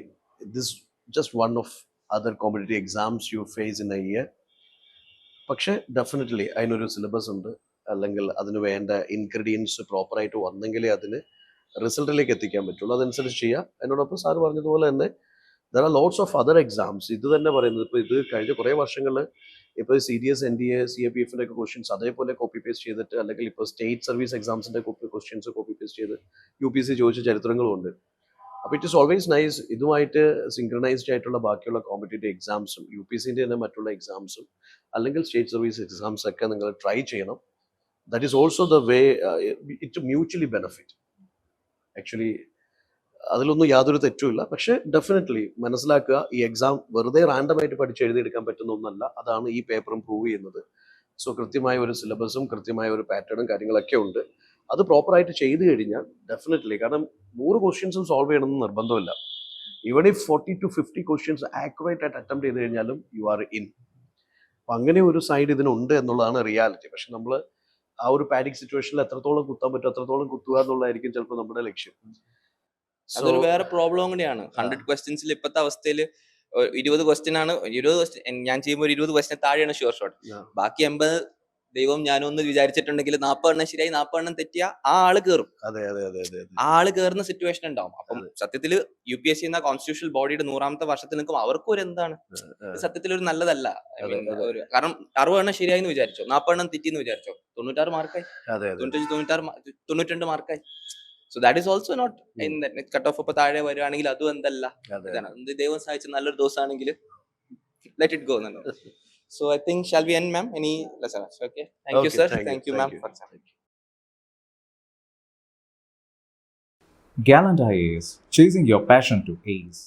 This just one of other competitive exams you face in a year. പക്ഷെ ഡെഫിനറ്റ്ലി അതിനൊരു സിലബസ് ഉണ്ട്, അല്ലെങ്കിൽ അതിന് വേണ്ട ഇൻഗ്രീഡിയൻസ് പ്രോപ്പറായിട്ട് വന്നെങ്കിലേ അതിന് റിസൾട്ടിലേക്ക് എത്തിക്കാൻ പറ്റുള്ളൂ. അതനുസരിച്ച് ചെയ്യുക. അതിനോടൊപ്പം സാറ് പറഞ്ഞതുപോലെ തന്നെ there are lots of other exams. ഇത് തന്നെ പറയുന്നത് ഇപ്പോൾ ഇത് കഴിഞ്ഞ കുറേ വർഷങ്ങളിൽ ഇപ്പോൾ CDS, NDA, CAPFൻ്റെ ഒക്കെ ക്വസ്റ്റ്യൻസ് അതേപോലെ കോപ്പി പേസ്റ്റ് ചെയ്തിട്ട്, അല്ലെങ്കിൽ ഇപ്പോൾ സ്റ്റേറ്റ് സർവീസ് എക്സാംസിൻ്റെ ക്വസ്റ്റ്യൻസ് കോപ്പി പേസ്റ്റ് ചെയ്ത് UPSC ചോദിച്ച ചരിത്രങ്ങളുമുണ്ട്. അപ്പോൾ ഇറ്റ് ഈസ് ഓൾവേസ് നൈസ് ഇതുമായിട്ട് സിങ്ക്രണൈസ്ഡ് ആയിട്ടുള്ള ബാക്കിയുള്ള കോമ്പറ്റേറ്റീവ് എക്സാംസും UPSCൻ്റെ തന്നെ മറ്റുള്ള എക്സാംസും അല്ലെങ്കിൽ സ്റ്റേറ്റ് സർവീസ് എക്സാംസ് ഒക്കെ നിങ്ങൾ ട്രൈ ചെയ്യണം. That is also the way it mutually benefit. Actually അതിലൊന്നും യാതൊരു തെറ്റുമില്ല. പക്ഷേ ഡെഫിനറ്റ്ലി മനസ്സിലാക്കുക, ഈ എക്സാം വെറുതെ റാൻഡമായിട്ട് പഠിച്ച് എഴുതിയെടുക്കാൻ പറ്റുന്ന ഒന്നല്ല. അതാണ് ഈ പേപ്പറും പ്രൂവ് ചെയ്യുന്നത്. സോ കൃത്യമായ ഒരു സിലബസും കൃത്യമായ ഒരു പാറ്റേണും കാര്യങ്ങളൊക്കെ ഉണ്ട്. അത് പ്രോപ്പറായിട്ട് ചെയ്ത് കഴിഞ്ഞാൽ ഡെഫിനറ്റ്ലി, കാരണം 100 ക്വസ്റ്റ്യൻസും സോൾവ് ചെയ്യണമെന്ന് നിർബന്ധമില്ല. ഈവൺ ഈ 40 to 50 ക്വസ്റ്റ്യൻസ് ആക്യുറേറ്റ് ആയിട്ട് അറ്റംപ്റ്റ് ചെയ്ത് കഴിഞ്ഞാലും യു ആർ ഇൻ. അപ്പം അങ്ങനെ ഒരു സൈഡ് ഇതിനുണ്ട് എന്നുള്ളതാണ് റിയാലിറ്റി. പക്ഷെ നമ്മൾ ആ ഒരു പാനിക് സിറ്റുവേഷനിൽ എത്രത്തോളം കുത്താൻ പറ്റും അത്രത്തോളം കുത്തുക എന്നുള്ളതായിരിക്കും ചിലപ്പോൾ നമ്മുടെ ലക്ഷ്യം. അതൊരു വേറെ പ്രോബ്ലം കൂടിയാണ്. 100 ക്വസ്റ്റ്യൻസിൽ ഇപ്പോഴത്തെ അവസ്ഥയിൽ 20 ക്വസ്റ്റ്യൻ ആണ്. 20 ക്വസ്റ്റ്യൻ ഞാൻ ചെയ്യുമ്പോൾ 20 ക്വസ്റ്റ്യൻ താഴെയാണ് ഷുവർ ഷോട്ട്. ബാക്കി 80 ദൈവം ഞാനൊന്ന് വിചാരിച്ചിട്ടുണ്ടെങ്കിൽ 40 എണ്ണം ശരിയായി 40 എണ്ണം തെറ്റിയ ആ ആള് കയറും. ആ ആള് കയറുന്ന സിറ്റുവേഷൻ ഉണ്ടാവും. അപ്പം സത്യത്തിൽ UPSC എന്ന കോൺസ്റ്റിറ്റ്യൂഷണൽ ബോഡിയുടെ 100ാമത്തെ വർഷത്തിൽ നിൽക്കും. അവർക്കും ഒരു എന്താണ് സത്യത്തിൽ ഒരു നല്ലതല്ല. കാരണം 60 എണ്ണം ശരിയായി എന്ന് വിചാരിച്ചോ, 40 എണ്ണം തെറ്റിന്ന് വിചാരിച്ചോ, 96 മാർക്കായി, 92 മാർക്കായി. So that is also not in that cut off. ഇപ്പൊ താഴെ വരുവാണെങ്കിൽ അതും എന്തല്ല, ദൈവം സഹായിച്ച നല്ലൊരു ദിവസമാണെങ്കിൽ let it go. So I think shall we end, ma'am? Any lessons? Okay. Thank you, sir. Thank you, ma'am. Gallant IAS, chasing your passion to ace.